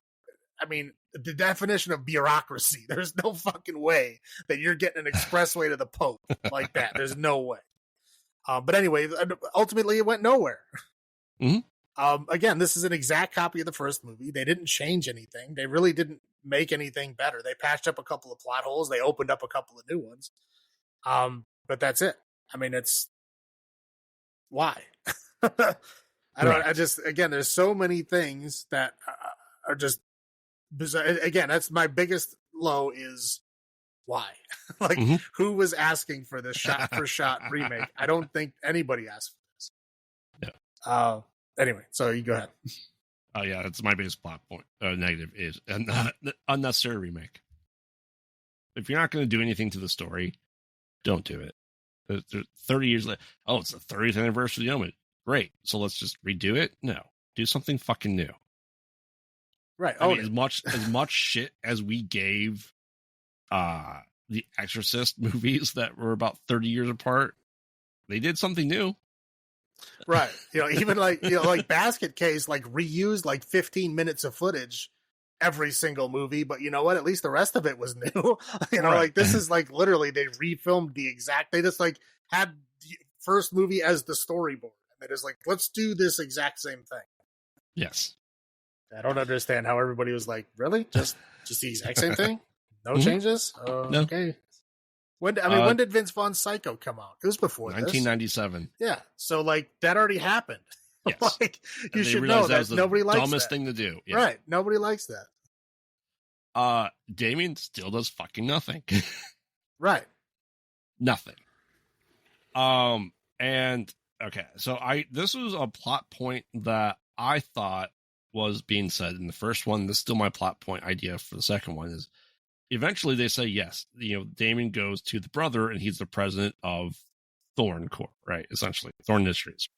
I mean, the definition of bureaucracy. There's no fucking way that you're getting an expressway to the Pope like that. There's no way. But anyway, ultimately it went nowhere. Again, this is an exact copy of the first movie. They didn't change anything. They really didn't make anything better. They patched up a couple of plot holes. They opened up a couple of new ones. But that's it. I mean, it's why? Again, there's so many things that are just bizarre. Again, that's my biggest low is why? Like, who was asking for this shot for shot remake? I don't think anybody asked for this. Yeah. Anyway, so you go ahead. Oh yeah, that's my biggest plot point. Negative is unnecessary remake. If you're not going to do anything to the story, don't do it. 30 years later. Oh, it's the 30th anniversary of the Omen. Great. So let's just redo it? No. Do something fucking new. Right. I mean, as much shit as we gave the Exorcist movies that were about 30 years apart, they did something new. Right. Even like Basket Case, like reused like 15 minutes of footage every single movie, but you know what? At least the rest of it was new. Right. Like this is like literally they refilmed they just like had the first movie as the storyboard. And they just like, let's do this exact same thing. Yes. I don't understand how everybody was like, really? Just the exact same thing? No changes? No. Okay. When did Vince Vaughn's Psycho come out? It was before 1997. This. Yeah. So like that already happened. Yes. Like you should know that nobody likes dumbest that. thing to do. Yeah. Right. Nobody likes that. Damien still does fucking nothing. Right. Nothing. And okay, so this was a plot point that I thought was being said in the first one. This is still my plot point idea for the second one is eventually they say yes, Damien goes to the brother and he's the president of Thorn Corp, right? Essentially, Thorn Industries.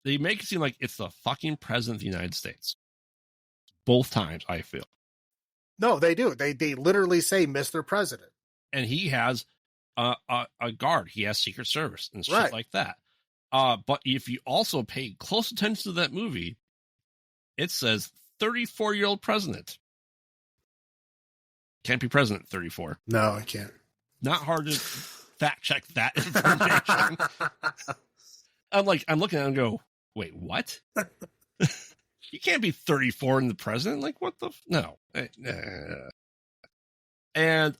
They make it seem like it's the fucking president of the United States. Both times, I feel. No, they do. They literally say Mr. President. And he has a guard. He has Secret Service and shit like that. But if you also pay close attention to that movie, it says 34-year-old president. Can't be president 34. No, I can't. Not hard to fact check that information. I'm looking at it and go, wait, what? You can't be 34 and the president? Like, what the? No. And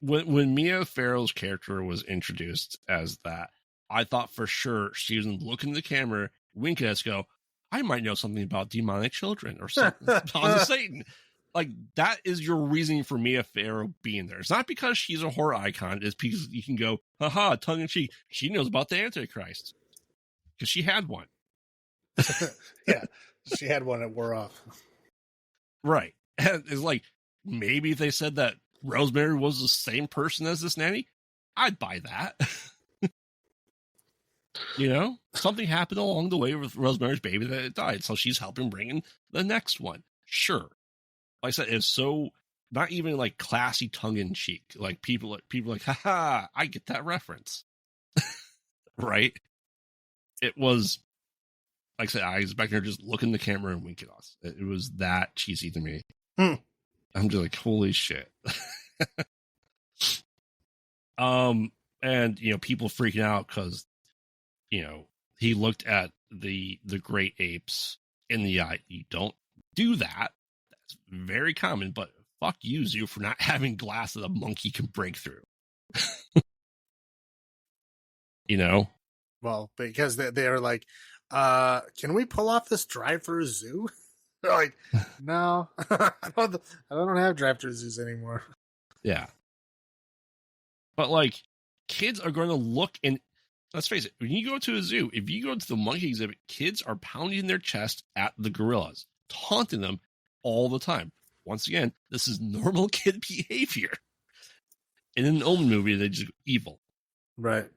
when Mia Farrow's character was introduced as that, I thought for sure she was looking at the camera, wink at us, go, I might know something about demonic children or something. Sons of Satan. Like, that is your reasoning for Mia Farrow being there. It's not because she's a horror icon. It's because you can go, haha, tongue in cheek. She knows about the Antichrist. Because she had one. Yeah, she had one that wore off. Right. And it's like, maybe if they said that Rosemary was the same person as this nanny, I'd buy that. Something happened along the way with Rosemary's Baby that it died. So she's helping bring in the next one. Sure. Like I said, it's so not even like classy tongue in cheek. Like people like, haha, I get that reference. Right? It was, like I said, I was back there just looking at the camera and winking at us. It was that cheesy to me. I'm just like, holy shit. And people freaking out because he looked at the great apes in the eye. You don't do that. That's very common, but fuck you, Zoo, for not having glass that a monkey can break through. Well, because they're like, can we pull off this drive-through zoo? They're like, no, I don't have drive-through zoos anymore. Yeah. But like, kids are going to look, and let's face it, when you go to a zoo, if you go to the monkey exhibit, kids are pounding their chest at the gorillas, taunting them all the time. Once again, this is normal kid behavior. In an Omen movie, they're just evil. Right.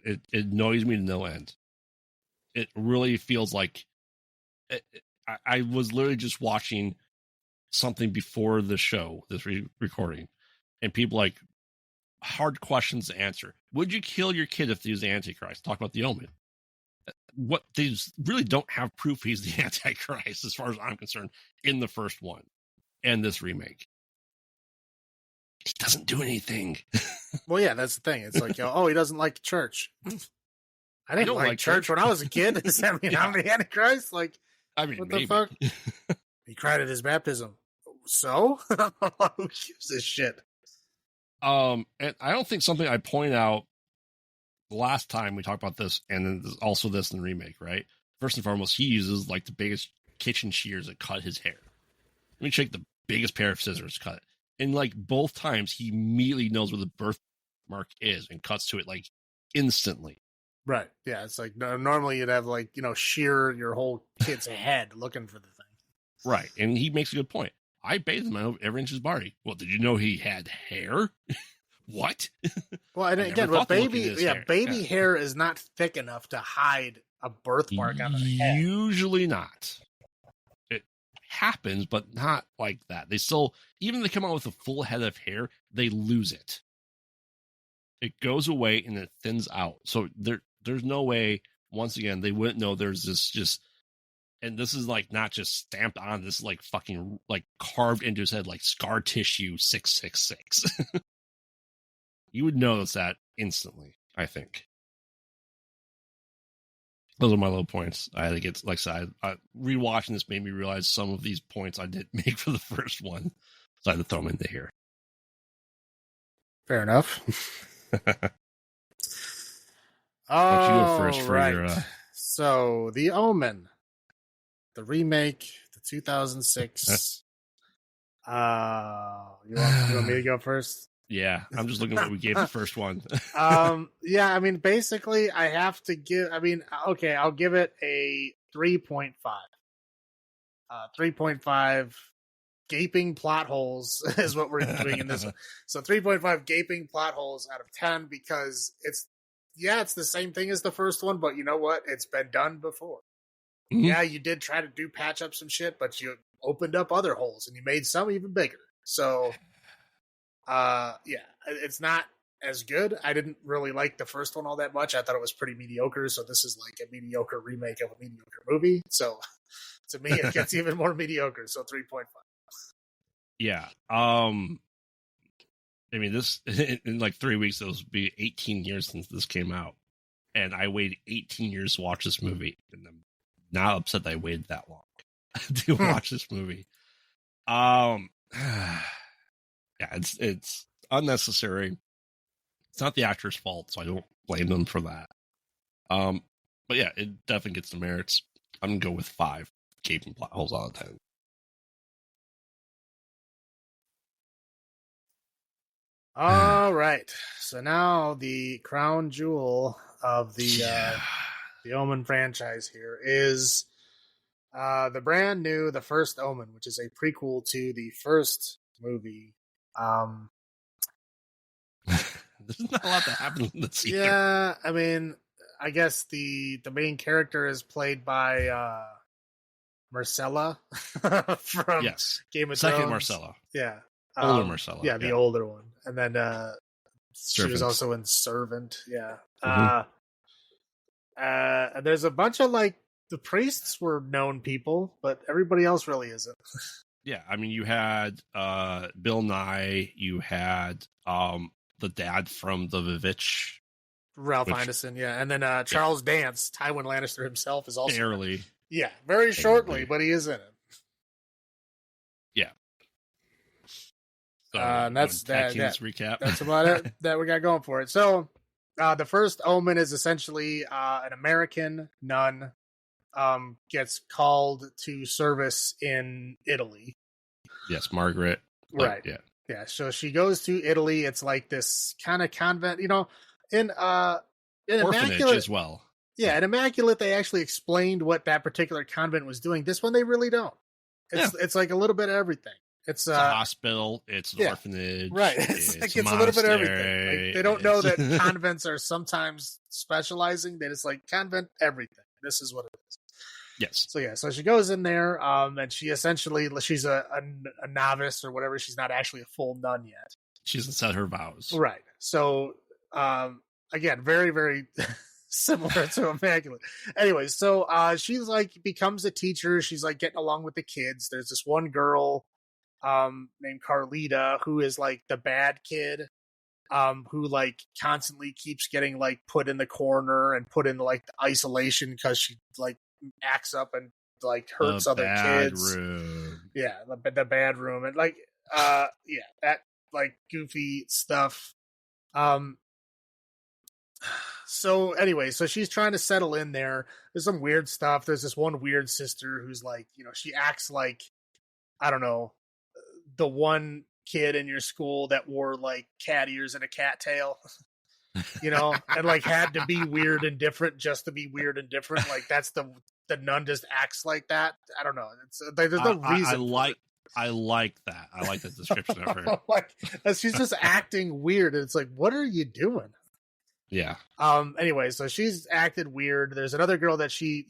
It annoys me to no end. It really feels like I was literally just watching something before the show, this recording, and people like hard questions to answer. Would you kill your kid if he was the Antichrist? Talk about the Omen. What they really don't have proof he's the Antichrist, as far as I'm concerned, in the first one and this remake. He doesn't do anything. Well, yeah, that's the thing. It's like, he doesn't like church. I didn't like church when I was a kid. Does that mean I'm the Antichrist? Like, what maybe. the fuck? He cried at his baptism. So? Who gives this shit? And I don't think something I pointed out the last time we talked about this, and then there's also this in the remake, right? First and foremost, he uses like the biggest kitchen shears that cut his hair. Let me take the biggest pair of scissors to cut it. And like both times, he immediately knows where the birthmark is and cuts to it like instantly. Right. Yeah. It's like normally you'd have like, shear your whole kid's head looking for the thing. Right. And he makes a good point. I bathed him every inch of his body. Well, did you know he had hair? what? Well, and I never again, with thought to look into baby, his yeah, hair. baby Yeah. hair is not thick enough to hide a birthmark on the head. Usually not. It happens, but not like that. They still, even if they come out with a full head of hair, they lose it. It goes away and it thins out. So there's no way, once again, they wouldn't know there's this just, and this is like not just stamped on, this is like fucking like carved into his head, like scar tissue 666. You would notice that instantly, I think. Those are my low points. I had to get, like I said, rewatching this made me realize some of these points I didn't make for the first one. So I had to throw them into here. Fair enough. Why don't you go first for right. your So, The Omen, the remake, the 2006. You want me to go first? Yeah, I'm just looking at what we gave the first one. Yeah, I mean, basically, I have to give. I mean, okay, I'll give it a 3.5. 3.5 gaping plot holes is what we're doing in this one. So 3.5 gaping plot holes out of 10 because it's the same thing as the first one, but you know what? It's been done before. Mm-hmm. Yeah, you did try to do patch up some shit, but you opened up other holes and you made some even bigger. So, yeah, it's not as good. I didn't really like the first one all that much. I thought it was pretty mediocre. So this is like a mediocre remake of a mediocre movie. So to me, it gets even more mediocre. So 3.5. Yeah. I mean, this in like 3 weeks, it'll be 18 years since this came out. And I waited 18 years to watch this movie. And I'm not upset that I waited that long to watch this movie. Yeah, it's unnecessary. It's not the actor's fault, so I don't blame them for that. But yeah, it definitely gets the merits. I'm gonna go with 5 gaping plot holes out of 10. All right. So now the crown jewel of the Omen franchise here is the brand new The First Omen, which is a prequel to the first movie. There's not a lot that happens in this year. Yeah, I mean, I guess the main character is played by Marcella from Game of Thrones. Second Marcella. Yeah. Older Marcella. Yeah, the older one. And then she was also in Servant. Yeah. Mm-hmm. And there's a bunch of like the priests were known people, but everybody else really isn't. Yeah, I mean, you had Bill Nye, you had the dad from the Vivitch, Ralph Ineson, yeah, and then Charles Dance, Tywin Lannister himself, is also barely, very shortly, but he is in it. Yeah. So, and that's that. Recap. That's about it that we got going for it. So, the first Omen is essentially an American nun gets called to service in Italy. Yes, Margaret. Right. Yeah. So she goes to Italy. It's like this kind of convent, in orphanage Immaculate as well. Yeah, in Immaculate, they actually explained what that particular convent was doing. This one, they really don't. It's like a little bit of everything. It's a hospital. It's an orphanage. Right. It's a little bit of everything. Like, they don't know that convents are sometimes specializing. They just like convent everything. This is what it is. Yes. So she goes in there, and she's a novice or whatever. She's not actually a full nun yet. She hasn't said her vows. Right. So, again, very, very similar to Immaculate. Anyway, so she's like becomes a teacher. She's like getting along with the kids. There's this one girl named Carlita who is like the bad kid, who like constantly keeps getting like put in the corner and put in like the isolation because she like acts up and like hurts other kids. Room. Yeah, the bad room and like that like goofy stuff. So anyway, so she's trying to settle in there. There's some weird stuff. There's this one weird sister who's like, she acts like, I don't know, the one kid in your school that wore like cat ears and a cat tail, and like had to be weird and different just to be weird and different. Like that's the nun just acts like that. I don't know. There's no reason. I like that. I like that description of her. Like, she's just acting weird. And it's like, what are you doing? Yeah. Anyway, so she's acted weird. There's another girl that she,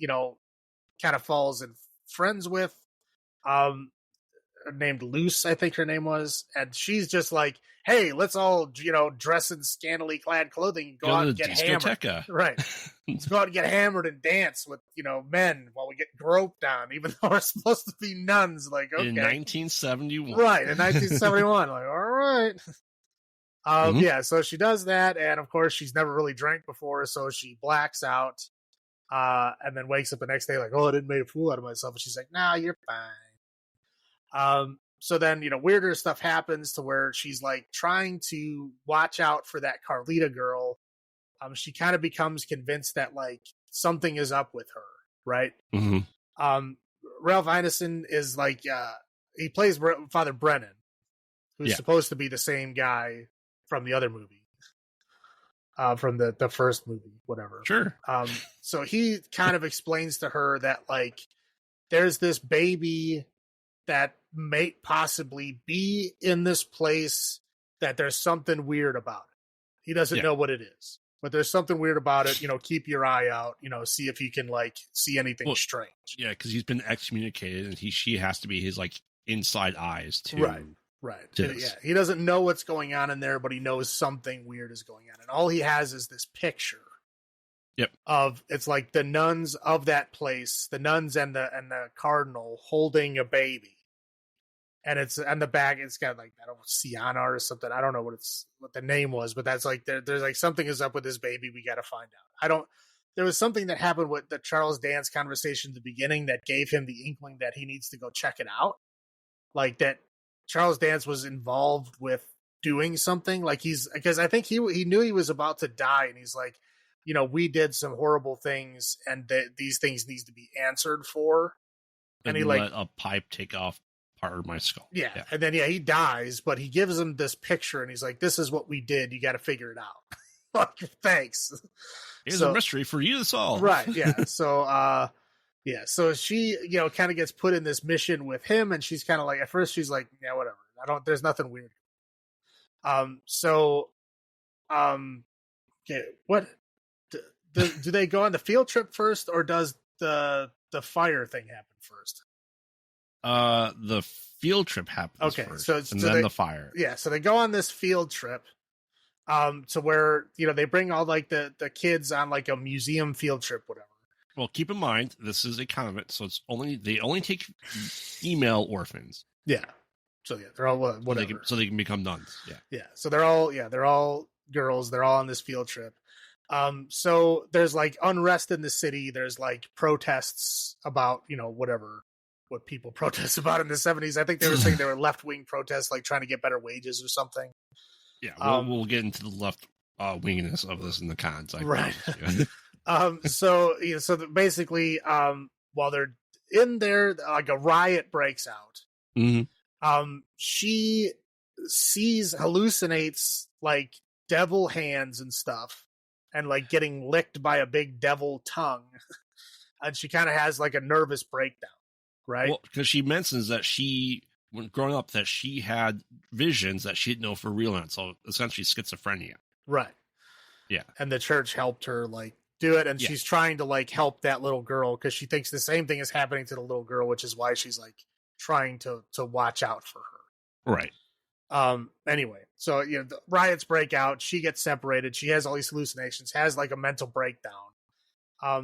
kind of falls in friends with. Named Luce, I think her name was, and she's just like, "Hey, let's all dress in scantily clad clothing and go out and get hammered." Right, let's go out and get hammered and dance with men while we get groped on, even though we're supposed to be nuns. Like, okay, in 1971, right? In 1971, like, all right. Yeah, so she does that, and of course, she's never really drank before, so she blacks out, and then wakes up the next day like, "Oh, I didn't make a fool out of myself," and she's like, "Nah, you're fine." So then, weirder stuff happens to where she's like trying to watch out for that Carlita girl. She kind of becomes convinced that like something is up with her, right? Mm-hmm. Ralph Ineson is like, he plays Father Brennan, who's supposed to be the same guy from the other movie, from the first movie, whatever. Sure. So he kind of explains to her that like, there's this baby that may possibly be in this place, that there's something weird about it. He doesn't know what it is, but there's something weird about it. Keep your eye out, see if you can like see anything strange. Yeah. Because he's been excommunicated and she has to be his like inside eyes too. Right. Yeah. He doesn't know what's going on in there, but he knows something weird is going on. And all he has is this picture. Yep. Of it's like the nuns of that place, the nuns and the cardinal holding a baby. And it's on the back. It's got like, I don't know, Sienna or something. I don't know what the name was, but that's like there's like something is up with this baby. We got to find out. There was something that happened with the Charles Dance conversation at the beginning that gave him the inkling that he needs to go check it out. Like that Charles Dance was involved with doing something. Like because I think he knew he was about to die, and he's like, we did some horrible things, and these things needs to be answered for. And he let a pipe take off part of my skull. Yeah. And then he dies, but he gives him this picture and he's like, "This is what we did. You got to figure it out." Thanks. Here's a mystery for you to solve. Right. Yeah. So so she, kind of gets put in this mission with him, and she's kind of like, at first she's like, "Yeah, whatever. There's nothing weird." Okay, what do they go on the field trip first, or does the fire thing happen first? The field trip happens first, and then the fire. Yeah, so they go on this field trip, to where they bring all like the kids on like a museum field trip, whatever. Well, keep in mind this is a convent, so they only take female orphans. Yeah, so they're all whatever, so they can become nuns. Yeah. So they're all girls. They're all on this field trip. So there's like unrest in the city. There's like protests about what people protest about in the 70s. I think they were saying they were left-wing protests, like trying to get better wages or something. Yeah, we'll get into the left winginess of this in the cons. Right. So basically, while they're in there, like a riot breaks out. Mm-hmm. She hallucinates like devil hands and stuff, and like getting licked by a big devil tongue, and she kind of has like a nervous breakdown. Right. Well, because she mentions that when growing up, that she had visions that she didn't know for real. And so essentially schizophrenia. Right. Yeah. And the church helped her like do it. And she's trying to like help that little girl because she thinks the same thing is happening to the little girl, which is why she's like trying to watch out for her. Right. Anyway, so, the riots break out. She gets separated. She has all these hallucinations, has like a mental breakdown.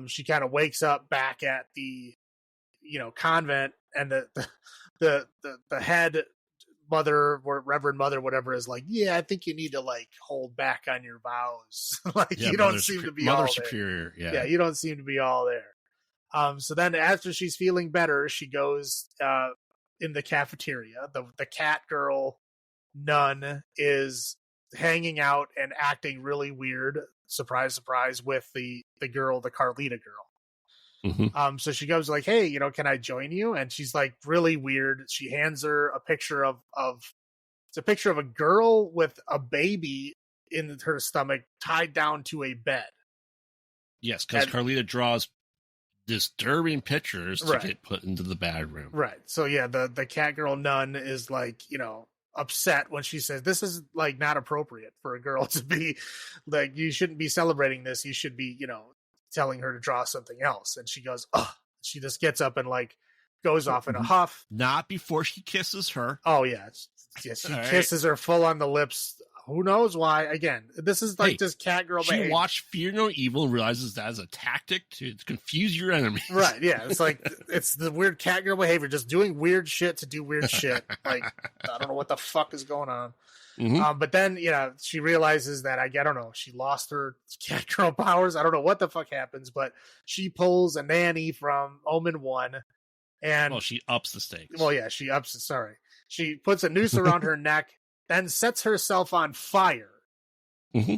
She kind of wakes up back at the convent, and the head mother or reverend mother, whatever, is like, "Yeah, I think you need to like hold back on your vows." Like you don't seem to be Mother all Superior. there. Yeah, you don't seem to be all there. So then after she's feeling better, she goes in the cafeteria. The cat girl nun is hanging out and acting really weird. Surprise, surprise, with the girl, the Carlita girl. Mm-hmm. So she goes like, "Hey, can I join you?" And she's like really weird. She hands her a picture of it's a picture of a girl with a baby in her stomach tied down to a bed. Yes, because Carlita draws disturbing pictures to Right. get put into the bad room. Right. So yeah, the Catgirl nun is like, upset when she says this is like not appropriate for a girl to be like, you shouldn't be celebrating this. You should be, telling her to draw something else. And she goes, oh, she just gets up and like goes off in a huff. Not before she kisses her. Oh yeah. She kisses her full on the lips. Who knows why? Again, this is like just Catgirl She behavior. watched Fear No Evil and realizes that is a tactic to confuse your enemies. Right, yeah. It's like, it's the weird Catgirl behavior, just doing weird shit to do weird shit. Like, I don't know what the fuck is going on. Mm-hmm. But then, she realizes that, I don't know, she lost her Catgirl powers. I don't know what the fuck happens, but she pulls a nanny from Omen 1. And well, she ups the stakes. Well, yeah, she ups it. Sorry. She puts a noose around her neck, then sets herself on fire,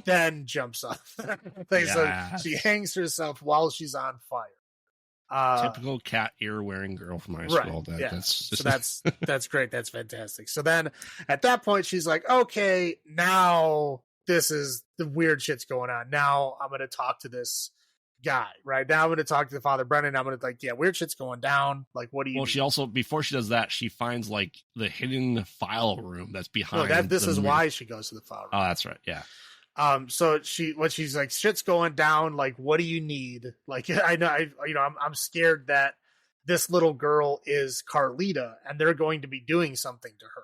then jumps off. So she hangs herself while she's on fire. Typical cat ear wearing girl from high school. That's great. That's fantastic. So then at that point, she's like, okay, now this is the weird shit's going on. Now I'm going to talk to this guy, right? Now I'm going to talk to the Father Brennan. I'm going to weird shit's going down. Like, what do you? Well, she also, before she does that, she finds like the hidden file room that's behind. No, this is why she goes to the file room. Oh, that's right. Yeah. So she's like, shit's going down. Like, what do you need? Like, I know, I'm scared that this little girl is Carlita and they're going to be doing something to her.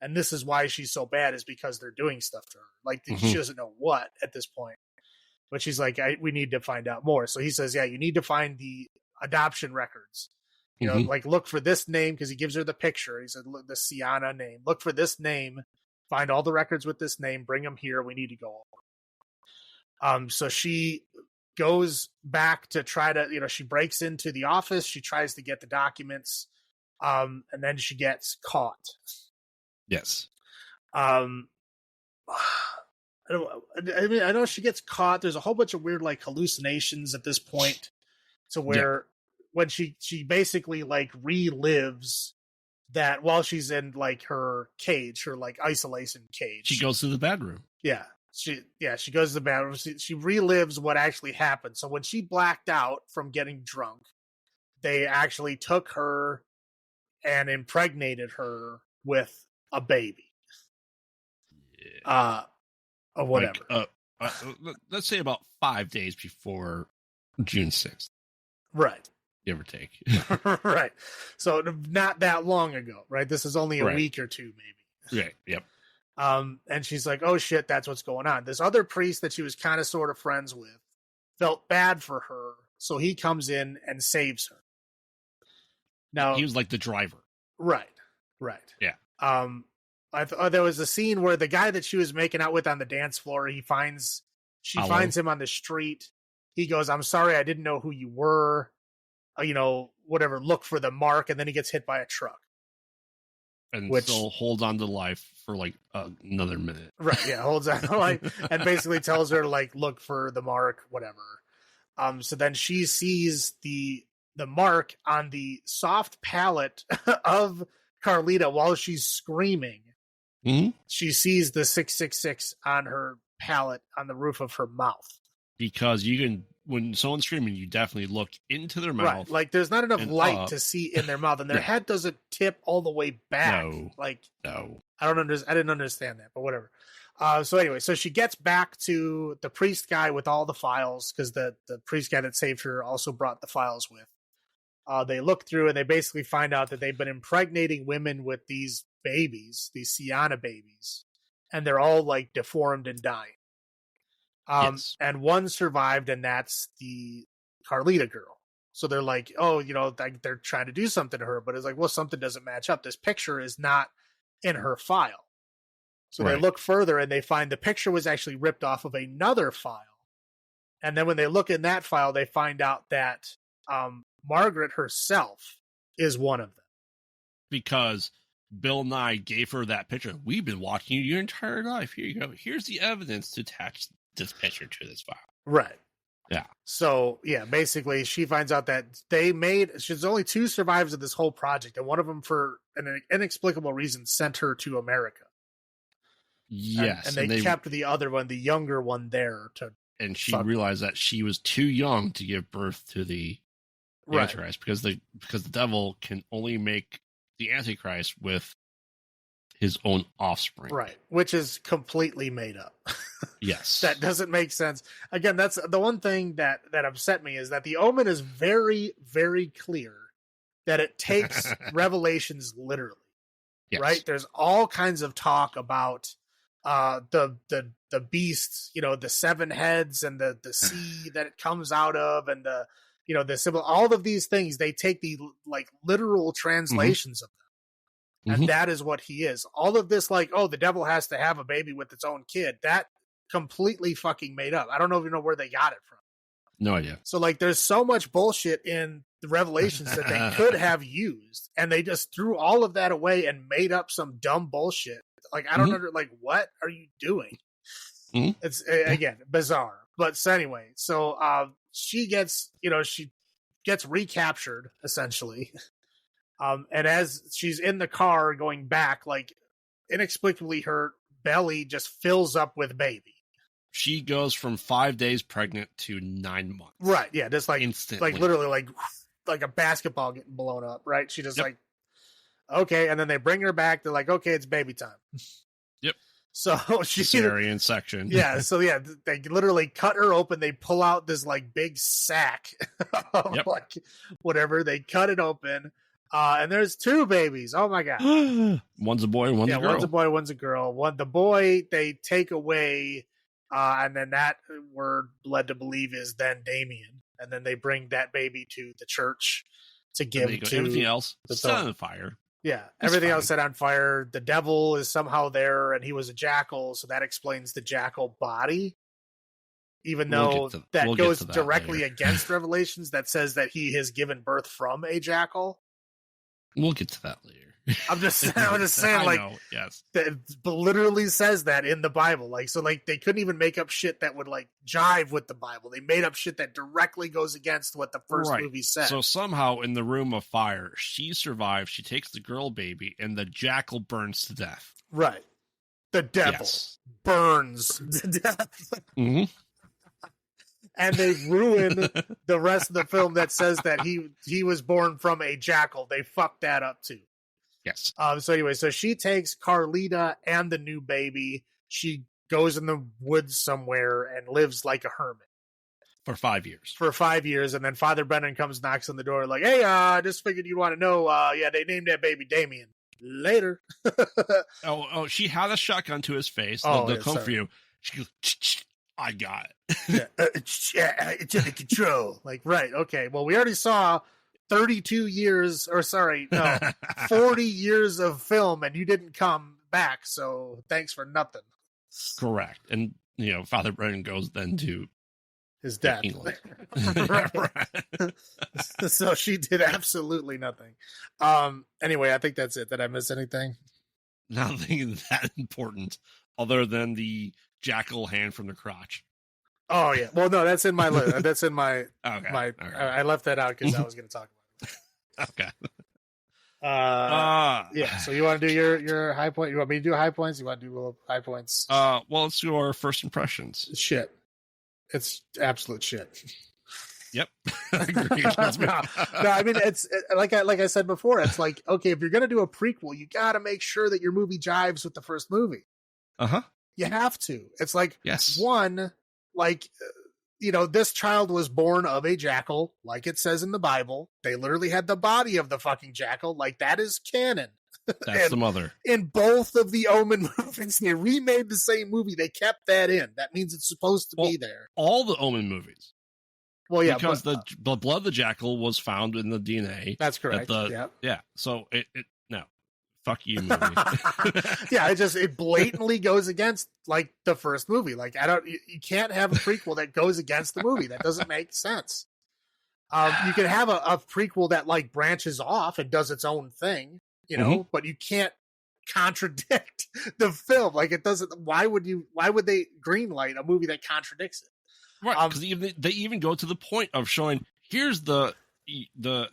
And this is why she's so bad, is because they're doing stuff to her. Like, she doesn't know what at this point. But she's like, we need to find out more. So he says, yeah, you need to find the adoption records. Like, look for this name, because he gives her the picture. He said, look, the Sienna name. Look for this name. Find all the records with this name. Bring them here. We need to go over. So she goes back to try to, she breaks into the office. She tries to get the documents. And then she gets caught. Yes. I know she gets caught. There's a whole bunch of weird like hallucinations at this point, to where when she basically like relives that while she's in like her cage, her like isolation cage. She goes to the bedroom. Yeah. She goes to the bedroom. She relives what actually happened. So when she blacked out from getting drunk, they actually took her and impregnated her with a baby. Or whatever. Let's say about 5 days before June 6th. Right. Give or take. Right. So not that long ago, right? This is only a week or two, maybe. Right. Yep. And she's like, oh shit, that's what's going on. This other priest that she was kind of sort of friends with felt bad for her. So he comes in and saves her. Now, he was like the driver. Right. Yeah. There was a scene where the guy that she was making out with on the dance floor, she finds him on the street. He goes, I'm sorry, I didn't know who you were. Whatever, look for the mark. And then he gets hit by a truck. And still holds on to life for like another minute. Right, yeah, holds on to life and basically tells her like, look for the mark, whatever. So then she sees the mark on the soft palate of Carlita while she's screaming. Mm-hmm. She sees the 666 on her palate on the roof of her mouth. Because when someone's screaming, you definitely look into their mouth. Right. Like there's not enough light to see in their mouth, and their head doesn't tip all the way back. No. No. I didn't understand that, but whatever. So anyway, so she gets back to the priest guy with all the files, because the priest guy that saved her also brought the files with. They look through and they basically find out that they've been impregnating women with these babies, these Sienna babies, and they're all like deformed and dying. Yes. And one survived, and that's the Carlita girl. So they're like, oh, they're trying to do something to her, but it's like, well, something doesn't match up. This picture is not in her file. So they look further and they find the picture was actually ripped off of another file. And then when they look in that file, they find out that Margaret herself is one of them. Because Bill Nye gave her that picture. We've been watching you your entire life. Here you go. Here's the evidence to attach this picture to this file. Right. Yeah. So, yeah, basically she finds out that she's only two survivors of this whole project, and one of them, for an inexplicable reason, sent her to America. Yes. And they kept the other one, the younger one, there to. And she realized that she was too young to give birth to the the Right. Antichrist, because the devil can only make the Antichrist with his own offspring. Right. Which is completely made up. Yes. That doesn't make sense. Again, that's the one thing that upset me, is that the Omen is very, very clear that it takes Revelations literally. Yes. Right? There's all kinds of talk about the beasts, the 7 heads and the sea that it comes out of, and the symbol, all of these things, they take the like literal translations of them. And that is what he is. All of this, like, oh, the devil has to have a baby with its own kid, that completely fucking made up. I don't even know where they got it from. No idea. So like, there's so much bullshit in the Revelations that they could have used, and they just threw all of that away and made up some dumb bullshit. Like, I don't know, like, what are you doing? It's again bizarre. But so anyway, so she gets recaptured essentially. And as she's in the car going back, like, inexplicably her belly just fills up with baby. She goes from 5 days pregnant to 9 months. Right. Yeah. Just like instantly, like literally like a basketball getting blown up. Right. She just like, okay. And then they bring her back. They're like, okay, it's baby time. Yep. So she's cesarean section. Yeah. So yeah, they literally cut her open. They pull out this like big sack of like whatever. They cut it open. And there's 2 babies. Oh my god. One's a boy, one's a girl. One's a boy, one's a girl. The boy they take away, and then that we're led to believe is then Damien. And then they bring that baby to the church to give to everything else set on fire. Yeah, everything else set on fire. The devil is somehow there, and he was a jackal, so that explains the jackal body. Even though that goes directly against Revelations that says that he has given birth from a jackal. We'll get to that later. I'm just saying, like, yes, that literally says that in the Bible. Like, so, like, they couldn't even make up shit that would like jive with the Bible. They made up shit that directly goes against what the first movie said. So somehow, in the room of fire, she survives. She takes the girl baby, and the jackal burns to death. Right, the devil burns to death. And they ruin the rest of the film that says that he was born from a jackal. They fucked that up too. Yes. So anyway, so she takes Carlita and the new baby. She goes in the woods somewhere and lives like a hermit for 5 years. For 5 years, and then Father Brennan comes, knocks on the door, like, "Hey, just figured you'd want to know. Yeah, they named that baby Damien." Later. oh, she had a shotgun to his face. They'll come for you. She goes, I got it. It's under control. Like, right, okay. Well, we already saw 32 years, or sorry, no, 40 years of film, and you didn't come back, so thanks for nothing. Correct. And, Father Brennan goes then to his death. So she did absolutely nothing. Anyway, I think that's it. Did I miss anything? Nothing that important other than the jackal hand from the crotch. Oh yeah. Well, no, that's in my list. That's in my okay. I left that out because I was going to talk about it. Okay. Yeah. So you want to do your high point? You want me to do high points? You want to do little high points? Well, let's do our first impressions. Shit. It's absolute shit. Yep. Agreed. No, I mean, it's like I said before. It's like, okay, if you're going to do a prequel, you got to make sure that your movie jives with the first movie. You have to. It's like, one, like, this child was born of a jackal, like it says in the Bible. They literally had the body of the fucking jackal. Like, that is canon. That's the mother. In both of the Omen movies, they remade the same movie. They kept that in. That means it's supposed to be there. All the Omen movies. Well, yeah. Because the blood of the jackal was found in the DNA. That's correct. Yeah. So it no. Fuck you, movie. Yeah, it blatantly goes against like the first movie. Like, you can't have a prequel that goes against the movie. That doesn't make sense. You can have a prequel that like branches off and does its own thing, but you can't contradict the film. Like, it doesn't. Why would they greenlight a movie that contradicts it? Right, because they even go to the point of showing here's the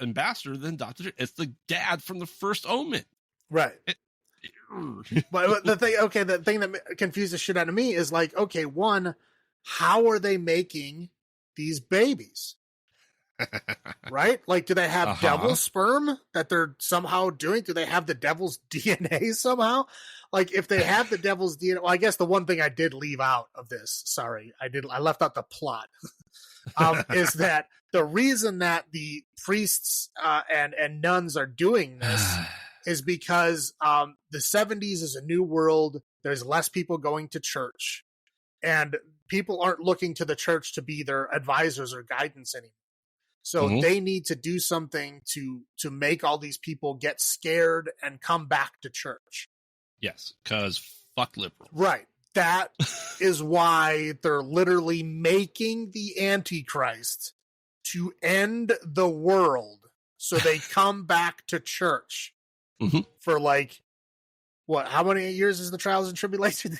ambassador, then Dr. It's the dad from the first Omen. Right. But the thing that confused the shit out of me is like, okay, one, how are they making these babies? Right? Like, do they have devil sperm that they're somehow doing? Do they have the devil's DNA somehow? Like, if they have the devil's DNA, well, I guess the one thing I did leave out of this, sorry, I left out the plot, is that the reason that the priests and nuns are doing this is because the 70s is a new world. There's less people going to church, and people aren't looking to the church to be their advisors or guidance anymore. So they need to do something to make all these people get scared and come back to church. Yes, because fuck liberals. Right. That is why they're literally making the Antichrist to end the world so they come back to church for like, what, how many years is the trials and tribulation?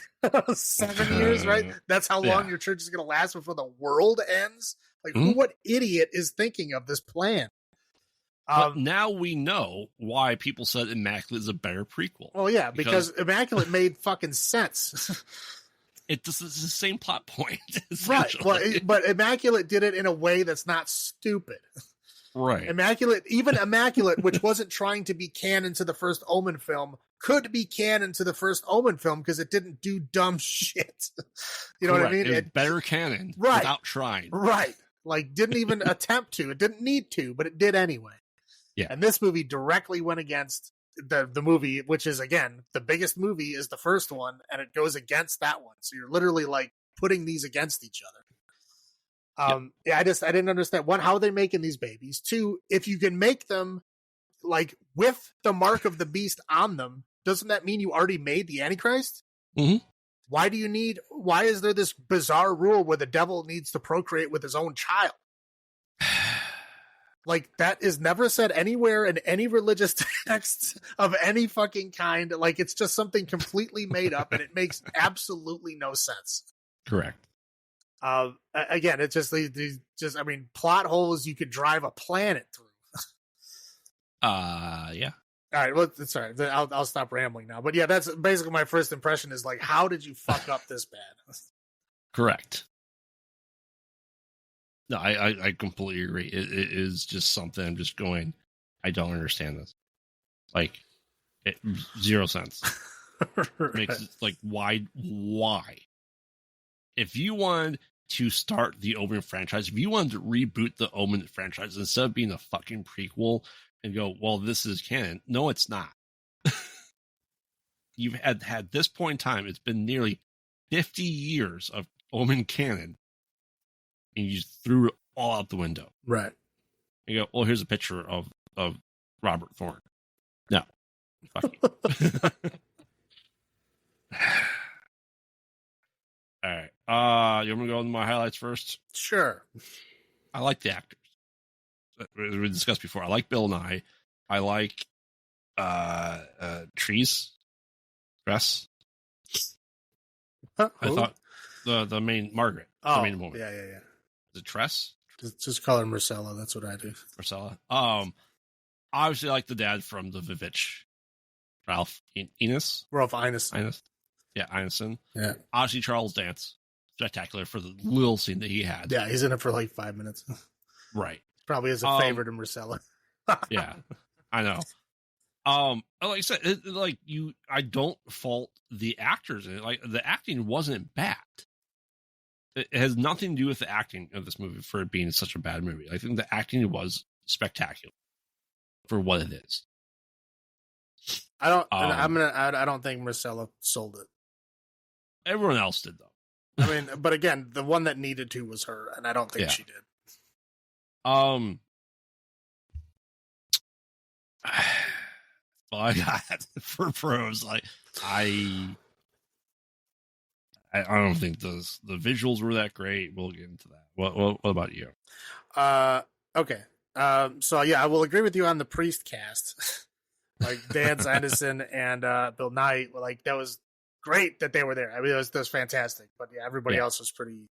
7 years, right? That's how long your church is going to last before the world ends? Like, what idiot is thinking of this plan? But now we know why people said Immaculate is a better prequel. Well, yeah, because Immaculate made fucking sense. It's the same plot point. Right. Well, but Immaculate did it in a way that's not stupid. Right. Immaculate, which wasn't trying to be canon to the first Omen film, could be canon to the first Omen film because it didn't do dumb shit. You know what I mean? It was better canon without trying. Right. Like, didn't even attempt to. It didn't need to, but it did anyway. Yeah. And this movie directly went against the movie, which is, again, the biggest movie is the first one, and it goes against that one. So you're literally, like, putting these against each other. Yeah, I didn't understand, one, how are they making these babies? Two, if you can make them, like, with the mark of the beast on them, doesn't that mean you already made the Antichrist? Why is there this bizarre rule where the devil needs to procreate with his own child? Like, that is never said anywhere in any religious text of any fucking kind. Like, it's just something completely made up, and it makes absolutely no sense. Correct. Again, it's just, I mean, plot holes you could drive a planet through. Yeah. All right, well, sorry, I'll stop rambling now. But yeah, that's basically my first impression is like, how did you fuck up this bad? Correct. No, I completely agree. It is just something I'm just going, I don't understand this. Like, zero sense. Right. Makes it, like, why? If you wanted to start the Omen franchise, if you wanted to reboot the Omen franchise instead of being a fucking prequel and go, well, this is canon. No, it's not. You've had this point in time, it's been nearly 50 years of Omen canon, and you just threw it all out the window. Right. You go, well, here's a picture of Robert Thorne. No. Fuck you. All right. You want me to go into my highlights first? Sure. I like the actors. We discussed before. I like Bill Nye. I like Tress. I thought the main Margaret. The main woman. Yeah. Is it Tress? Just call her Marcella. That's what I do. Marcella. Obviously, I like the dad from the Vivitch. Ralph Ineson. Ralph Ineson. Yeah, Ineson. Yeah. Obviously, Charles Dance. Spectacular for the little scene that he had. Yeah, he's in it for like 5 minutes. Right. Probably is a favorite to Marcella. Yeah, I know. Like I said, I don't fault the actors in it. Like, the acting wasn't bad. It has nothing to do with the acting of this movie for it being such a bad movie. I think the acting was spectacular for what it is. I don't think Marcella sold it. Everyone else did, though. I mean, but again, the one that needed to was her, and I don't think she did. All I got for pros, like, I don't think the visuals were that great. We'll get into that. What about you? Okay. So yeah, I will agree with you on the priest cast. Like Dan Sanderson and Bill Nye, like, that was great that they were there. I mean, that was fantastic. But yeah, everybody else was pretty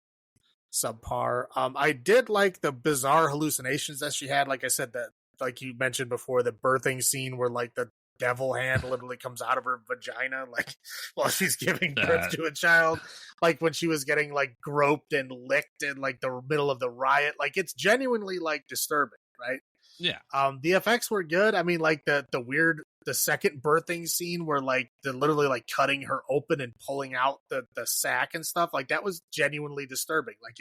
subpar. I did like the bizarre hallucinations that she had. Like I said, that, like you mentioned before, the birthing scene where like the devil hand literally comes out of her vagina, like while she's giving birth to a child, like when she was getting like groped and licked in like the middle of the riot. Like it's genuinely like disturbing, right? Yeah. The effects were good. I mean, like the second birthing scene where like they're literally like cutting her open and pulling out the sack and stuff, like that was genuinely disturbing. Like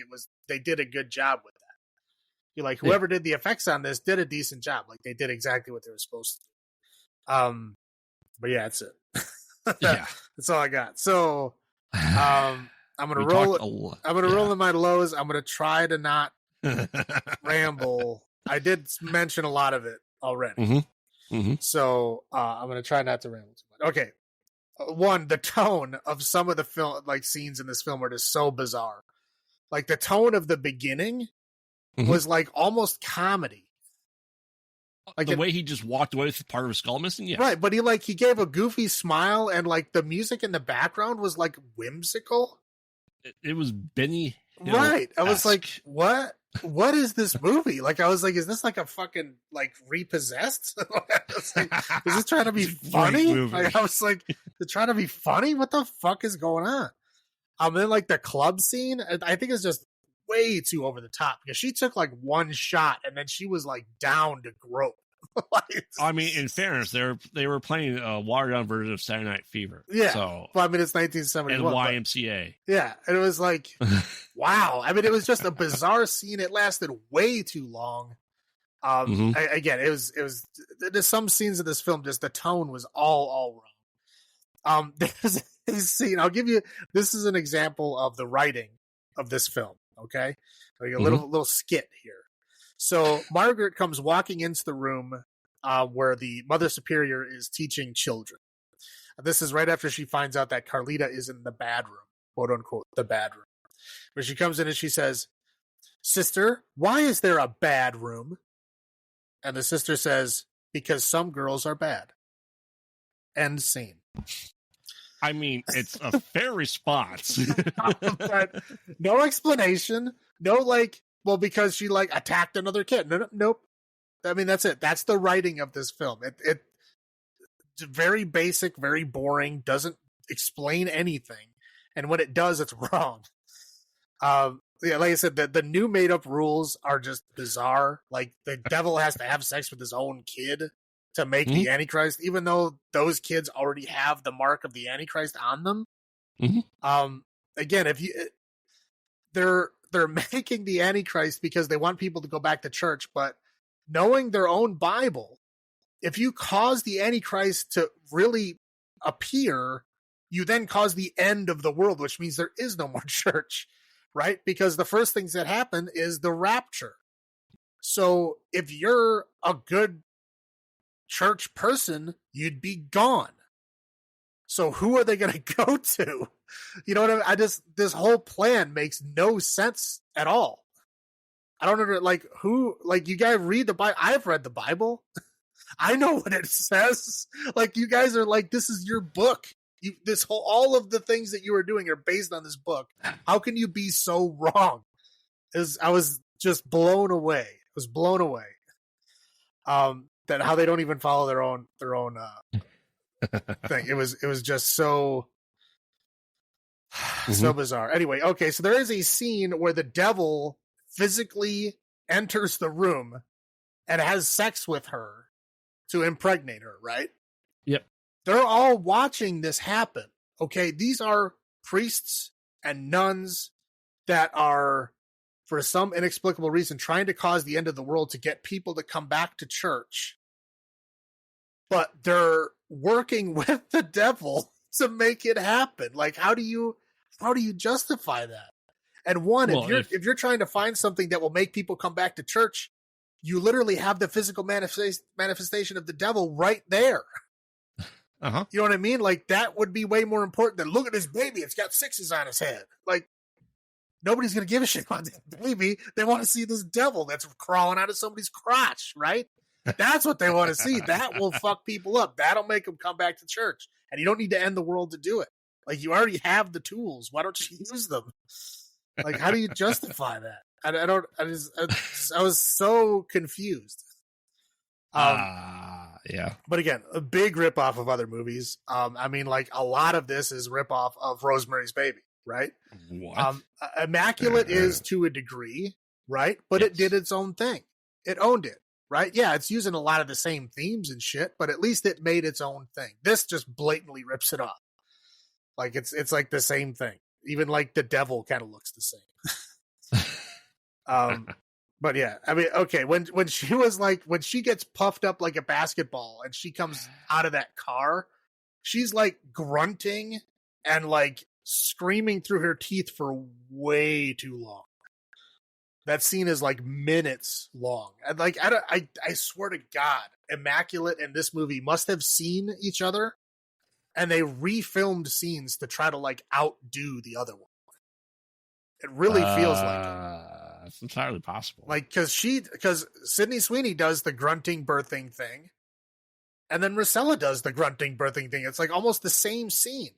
they did a good job with that. You're like, whoever did the effects on this did a decent job. Like they did exactly what they were supposed to do. But yeah, that's it. That's all I got. So I'm gonna roll in my lows. I'm gonna try to not ramble. I did mention a lot of it already. So I'm gonna try not to ramble too much. Okay. One, the tone of some of the film like scenes in this film are just so bizarre. Like the tone of the beginning was like almost comedy. Like the way he just walked away with part of his skull missing, yeah. Right, but he gave a goofy smile, and like the music in the background was like whimsical. It was Benny Hill-esque. Right. I was like, what? What is this movie? Like, I was like, is this like a fucking like repossessed? Like, is this trying to be funny? Like, I was like, is it trying to be funny? What the fuck is going on? Then like the club scene, I think it's just way too over the top because she took like one shot and then she was like down to grope. Like, I mean, in fairness, they were playing a watered down version of Saturday Night Fever. Yeah. So, well, I mean, it's 1971. And YMCA. Yeah. And it was like, wow. I mean, it was just a bizarre scene. It lasted way too long. Again, it was there's some scenes of this film, just the tone was all wrong. There's a scene, I'll give you, this is an example of the writing of this film. Okay. Like a little skit here. So Margaret comes walking into the room where the Mother Superior is teaching children. This is right after she finds out that Carlita is in the bad room, quote unquote, the bad room. Where she comes in and she says, "Sister, why is there a bad room?" And the sister says, "Because some girls are bad." End scene. I mean, it's a fair response. But no explanation. No, like, well, because she like attacked another kid. Nope. I mean, that's it. That's the writing of this film. It's very basic, very boring, doesn't explain anything. And when it does, it's wrong. Yeah, like I said, the new made up rules are just bizarre. Like the devil has to have sex with his own kid to make the Antichrist, even though those kids already have the mark of the Antichrist on them. Again, if you they're making the Antichrist because they want people to go back to church, but knowing their own Bible, if you cause the Antichrist to really appear, you then cause the end of the world, which means there is no more church, right? Because the first things that happen is the rapture. So if you're a good church person, you'd be gone. So who are they going to go to? You know what I mean? This whole plan makes no sense at all. I don't know, like, who, like, you guys read the Bible. I've read the Bible. I know what it says. Like, you guys are like, this is your book. All of the things that you are doing are based on this book. How can you be so wrong? I was just blown away. I was blown away. That how they don't even follow their own thing. It was just so bizarre. Anyway, okay, so there is a scene where the devil physically enters the room and has sex with her to impregnate her, right? Yep. They're all watching this happen. Okay, these are priests and nuns that are, for some inexplicable reason, trying to cause the end of the world to get people to come back to church. But they're working with the devil to make it happen. Like, how do you justify that? And if you're trying to find something that will make people come back to church, you literally have the physical manifestation of the devil right there. You know what I mean? Like, that would be way more important than, look at this baby, it's got 6s on his head. Like, nobody's going to give a shit about that baby. They want to see this devil that's crawling out of somebody's crotch, right? That's what they want to see. That will fuck people up. That'll make them come back to church. And you don't need to end the world to do it. Like, you already have the tools. Why don't you use them? Like, how do you justify that? I was so confused. Yeah. But again, a big ripoff of other movies. I mean, like a lot of this is ripoff of Rosemary's Baby, right? What? Immaculate is to a degree, right? But it did its own thing. It owned it, right? Yeah, it's using a lot of the same themes and shit, but at least it made its own thing. This just blatantly rips it off. Like it's like the same thing. Even like the devil kind of looks the same. But yeah, I mean, okay, when she was like, when she gets puffed up like a basketball and she comes out of that car, she's like grunting and like screaming through her teeth for way too long. That scene is like minutes long. And like, I swear to God, Immaculate and this movie must have seen each other and they refilmed scenes to try to like outdo the other one. It really feels like it. It's entirely possible. Like, because Sydney Sweeney does the grunting birthing thing, and then Marcella does the grunting birthing thing. It's like almost the same scene.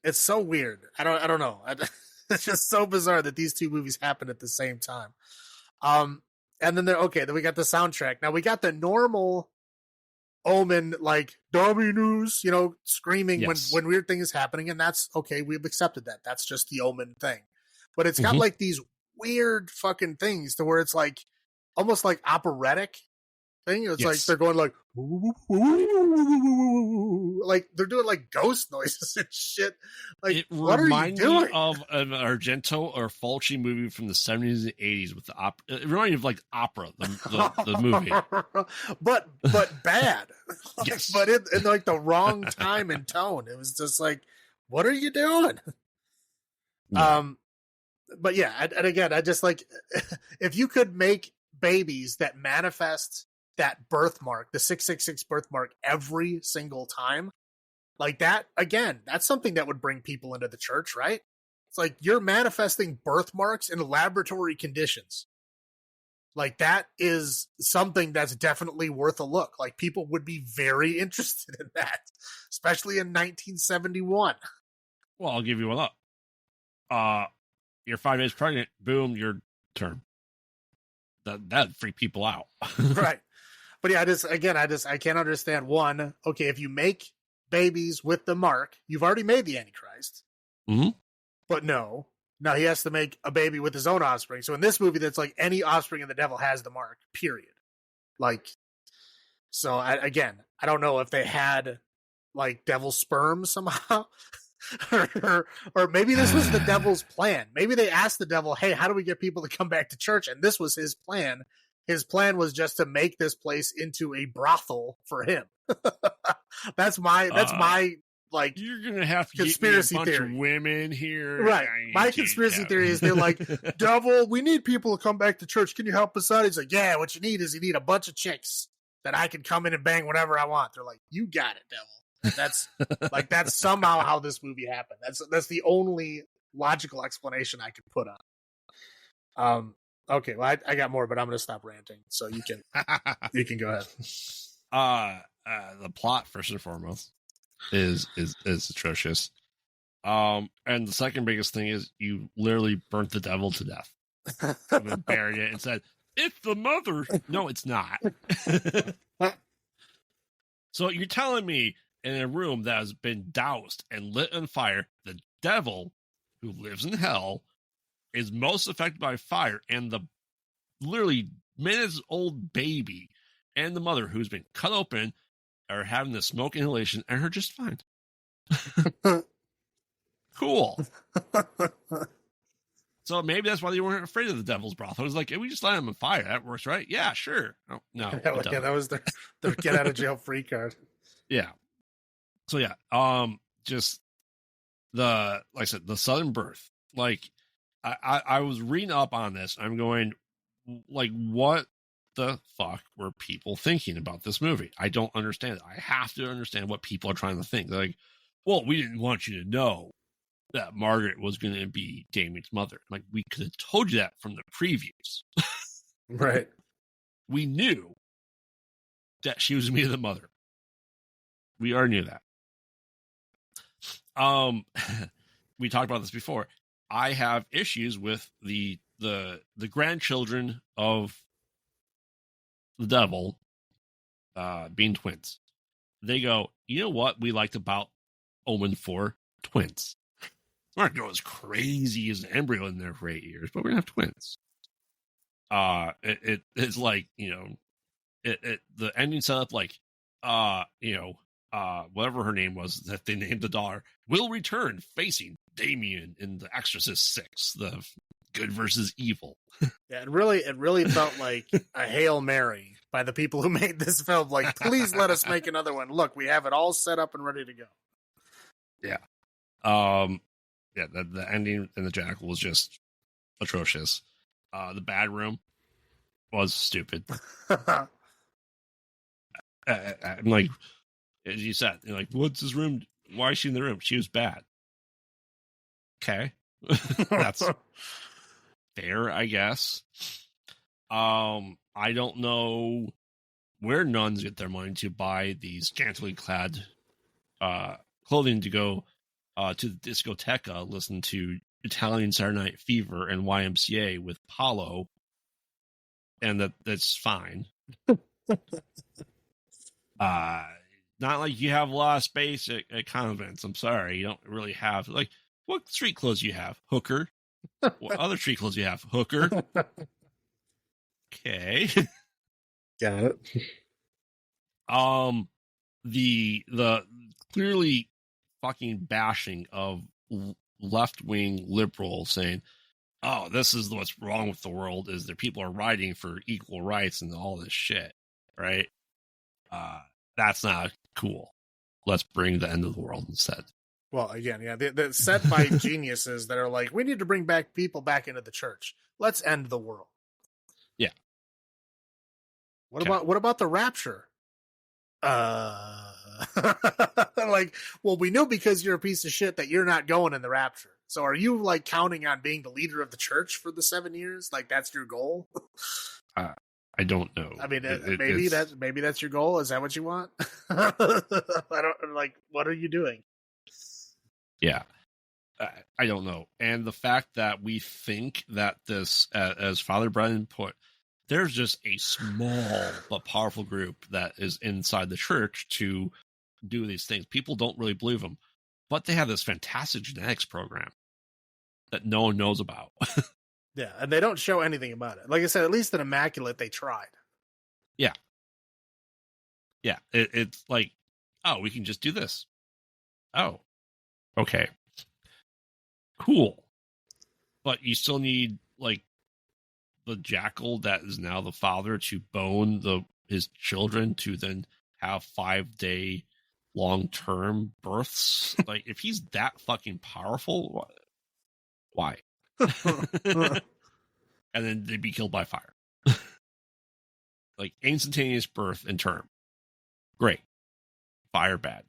It's so weird. I don't know. It's just so bizarre that these two movies happen at the same time. And then then we got the soundtrack. Now we got the normal Omen, like Dobby news, screaming when weird thing is happening, and that's okay. We've accepted that. That's just the Omen thing. But it's got like these weird fucking things to where it's like almost like operatic thing. It's like they're going like they're doing like ghost noises and shit. Like, what are you doing? Me of an Argento or Fulci movie from the 70s and 80s with the opera. It reminded me of like Opera, the movie. but bad. Yes. But in like the wrong time and tone. It was just like, what are you doing? Yeah. But yeah, and again, I just like, if you could make babies that manifest that birthmark, the 666 birthmark every single time, like that, again, that's something that would bring people into the church, right? It's like you're manifesting birthmarks in laboratory conditions. Like that is something that's definitely worth a look. Like people would be very interested in that, especially in 1971. Well, I'll give you one up. You're 5 days pregnant, boom, your term. That'd freak people out. Right. But yeah, I can't understand. One, okay, if you make babies with the mark, you've already made the Antichrist. Mm-hmm. But now he has to make a baby with his own offspring. So in this movie, that's like any offspring of the devil has the mark, period. Like, so I don't know if they had like devil sperm somehow. or maybe this was the devil's plan. Maybe they asked the devil, hey, how do we get people to come back to church? And this was his plan. His plan was just to make this place into a brothel for him. That's my like, you're gonna have to conspiracy get me a bunch theory. of women here, right? My conspiracy theory is they're like, devil, we need people to come back to church. Can you help us out? He's like, yeah. What you need is a bunch of chicks that I can come in and bang whenever I want. They're like, you got it, devil. That's somehow how this movie happened. That's the only logical explanation I could put on. Okay, well I got more, but I'm gonna stop ranting. So you can go ahead. The plot, first and foremost, is atrocious. And the second biggest thing is you literally burnt the devil to death. And buried it and said, it's the mother. No, it's not. So you're telling me in a room that has been doused and lit on fire, the devil, who lives in hell, is most affected by fire, and the literally minutes old baby and the mother, who's been cut open, are having the smoke inhalation and are just fine. Cool. So maybe that's why they weren't afraid of the devil's broth. I was like, hey, we just light him on fire. That works, right? Yeah, sure. Oh, no. Yeah, that was their get out of jail free card. Yeah. So yeah, just like I said, the sudden birth. Like I was reading up on this. I'm going, like, what the fuck were people thinking about this movie? I don't understand it. I have to understand what people are trying to think. They're like, well, we didn't want you to know that Margaret was going to be Damien's mother. Like, we could have told you that from the previews. Right. We knew that she was going to be the mother. We already knew that. We talked about this before. I have issues with the grandchildren of the devil being twins. They go, you know what we liked about Omen 4? Twins. We're not going as crazy as an embryo in there for 8 years, but we're going to have twins. It's like, the ending setup, like, whatever her name was that they named the daughter, will return facing Damien in The Exorcist 6, the good versus evil. Yeah, it really felt like a Hail Mary by the people who made this film. Like, please let us make another one. Look, we have it all set up and ready to go. Yeah. The ending in the Jackal was just atrocious. The bad room was stupid. I'm like, as you said, you're like, what's his room? Why is she in the room? She was bad. Okay. That's fair, I guess. I don't know where nuns get their money to buy these scantily clad clothing to go to the discoteca, listen to Italian Saturday Night Fever and YMCA with Paulo, and that's fine. Not like you have a lot of space at convents. I'm sorry, you don't really have, like, what street clothes you have? Hooker. What other street clothes you have? Hooker. Okay. Got it. The clearly fucking bashing of left-wing liberals saying, oh, this is what's wrong with the world, is that people are rioting for equal rights and all this shit, right? That's not cool. Let's bring the end of the world instead. Well, again, yeah, they're set by geniuses that are like, we need to bring back people back into the church. Let's end the world. Yeah. What about the rapture? Like, well, we knew because you're a piece of shit that you're not going in the rapture. So are you like counting on being the leader of the church for the 7 years? Like, that's your goal? I don't know. I mean, maybe that's your goal. Is that what you want? I don't, like, what are you doing? Yeah. I don't know. And the fact that we think that this, as Father Brennan put, there's just a small but powerful group that is inside the church to do these things. People don't really believe them, but they have this fantastic genetics program that no one knows about. Yeah, and they don't show anything about it. Like I said, at least in Immaculate, they tried. Yeah. Yeah, it's like, oh, we can just do this. Oh, okay. Cool. But you still need, like, the jackal that is now the father to bone his children to then have 5-day long-term births. Like, if he's that fucking powerful, why? And then they'd be killed by fire. Like, instantaneous birth and term. Great. Fire bad.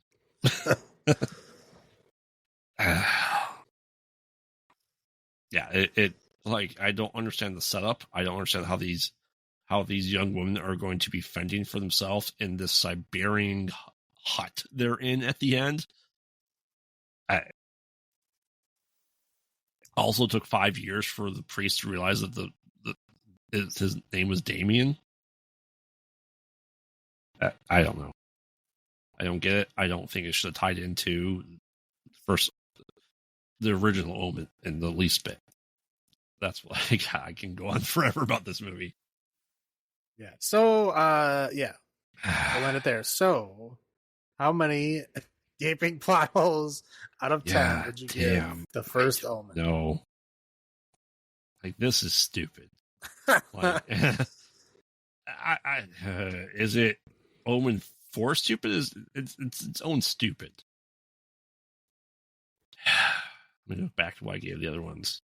Yeah, it like, I don't understand the setup. I don't understand how these young women are going to be fending for themselves in this Siberian hut they're in at the end. Also took 5 years for the priest to realize that his name was Damien. I don't know. I don't get it. I don't think it should have tied into the original Omen in the least bit. That's what I can go on forever about this movie. Yeah. So, yeah, we'll end it there. So, how many gaping plot holes out of 10 would you give the first Omen? No. Like, this is stupid. Like, is it Omen 4 stupid? It's its own stupid. I'm going to go back to what I gave the other ones.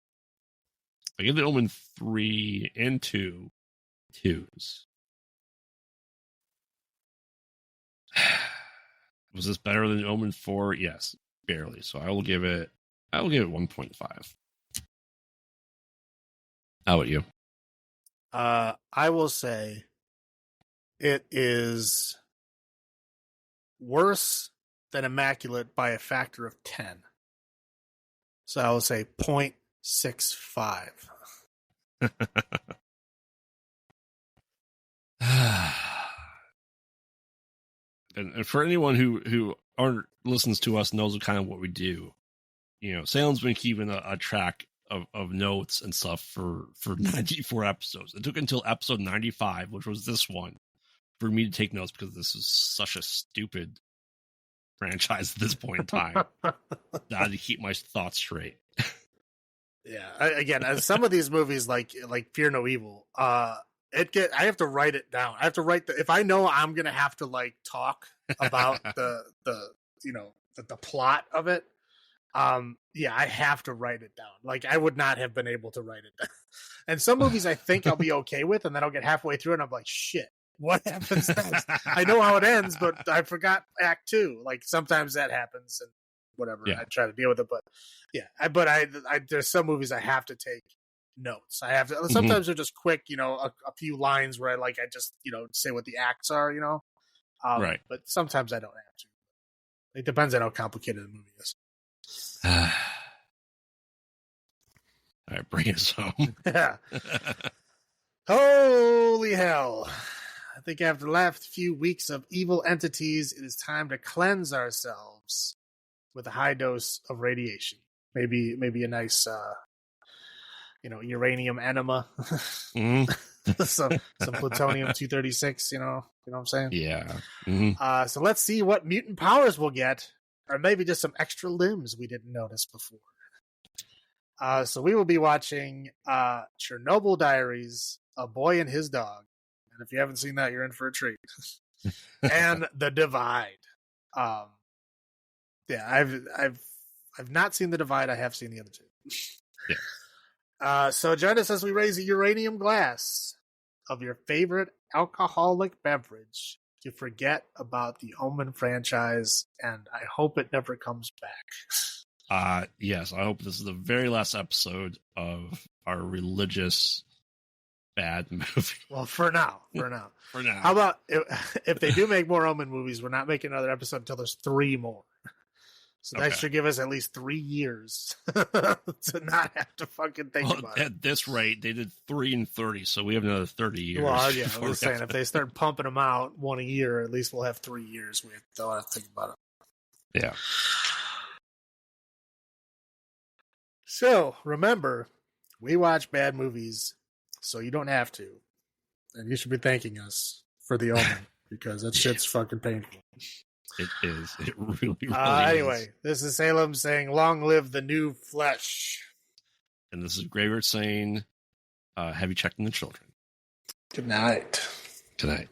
I gave the Omen 3 and 2 2s. Was this better than Omen 4? Yes, barely. So I will give it 1.5. How about you? I will say it is worse than Immaculate by a factor of 10. So I will say 0.65. and for anyone who aren't listens to us knows kind of what we do. Salem's been keeping a track of notes and stuff for 94 episodes. It took until episode 95, which was this one, for me to take notes because this is such a stupid franchise at this point in time. I had to keep my thoughts straight. Yeah. Again, some of these movies, like Fear No Evil, I have to write it down. I have to write if I know I'm gonna have to like talk about the plot of it. I have to write it down. Like I would not have been able to write it down. And some movies I think I'll be okay with, and then I'll get halfway through and I'm like, shit, what happens next? I know how it ends, but I forgot Act 2. Like sometimes that happens and whatever. Yeah. I try to deal with it, but yeah. I there's some movies I have to take notes. I have to. Sometimes they're just quick, a few lines where I just say what the acts are, Right. But sometimes I don't have to. It depends on how complicated the movie is. All right, bring us home. Yeah. Holy hell. I think after the last few weeks of evil entities, it is time to cleanse ourselves with a high dose of radiation. Maybe a nice, uranium enema. some plutonium-236, you know what I'm saying? Yeah. Mm-hmm. So let's see what mutant powers we'll get, or maybe just some extra limbs we didn't notice before. So we will be watching Chernobyl Diaries, A Boy and His Dog. And if you haven't seen that, you're in for a treat. And The Divide. I've not seen The Divide. I have seen the other two. Yeah. So join us as we raise a uranium glass of your favorite alcoholic beverage to forget about the Omen franchise, and I hope it never comes back. Yes, I hope this is the very last episode of our religious bad movie. Well, for now. For now. How about if they do make more Omen movies, we're not making another episode until there's 3 more. So that should give us at least 3 years to not have to fucking think about it. At this rate, they did 3 in 30, so we have another 30 years. Well, yeah, I was saying, if they start pumping them out 1 a year, at least we'll have 3 years. We don't have to think about it. Yeah. So, remember, we watch bad movies, so you don't have to. And you should be thanking us for the Omen, because that shit's fucking painful. It is. It really is. Anyway, this is Salem saying, long live the new flesh. And this is Graveyard saying, have you checked on the children? Good night. Good night.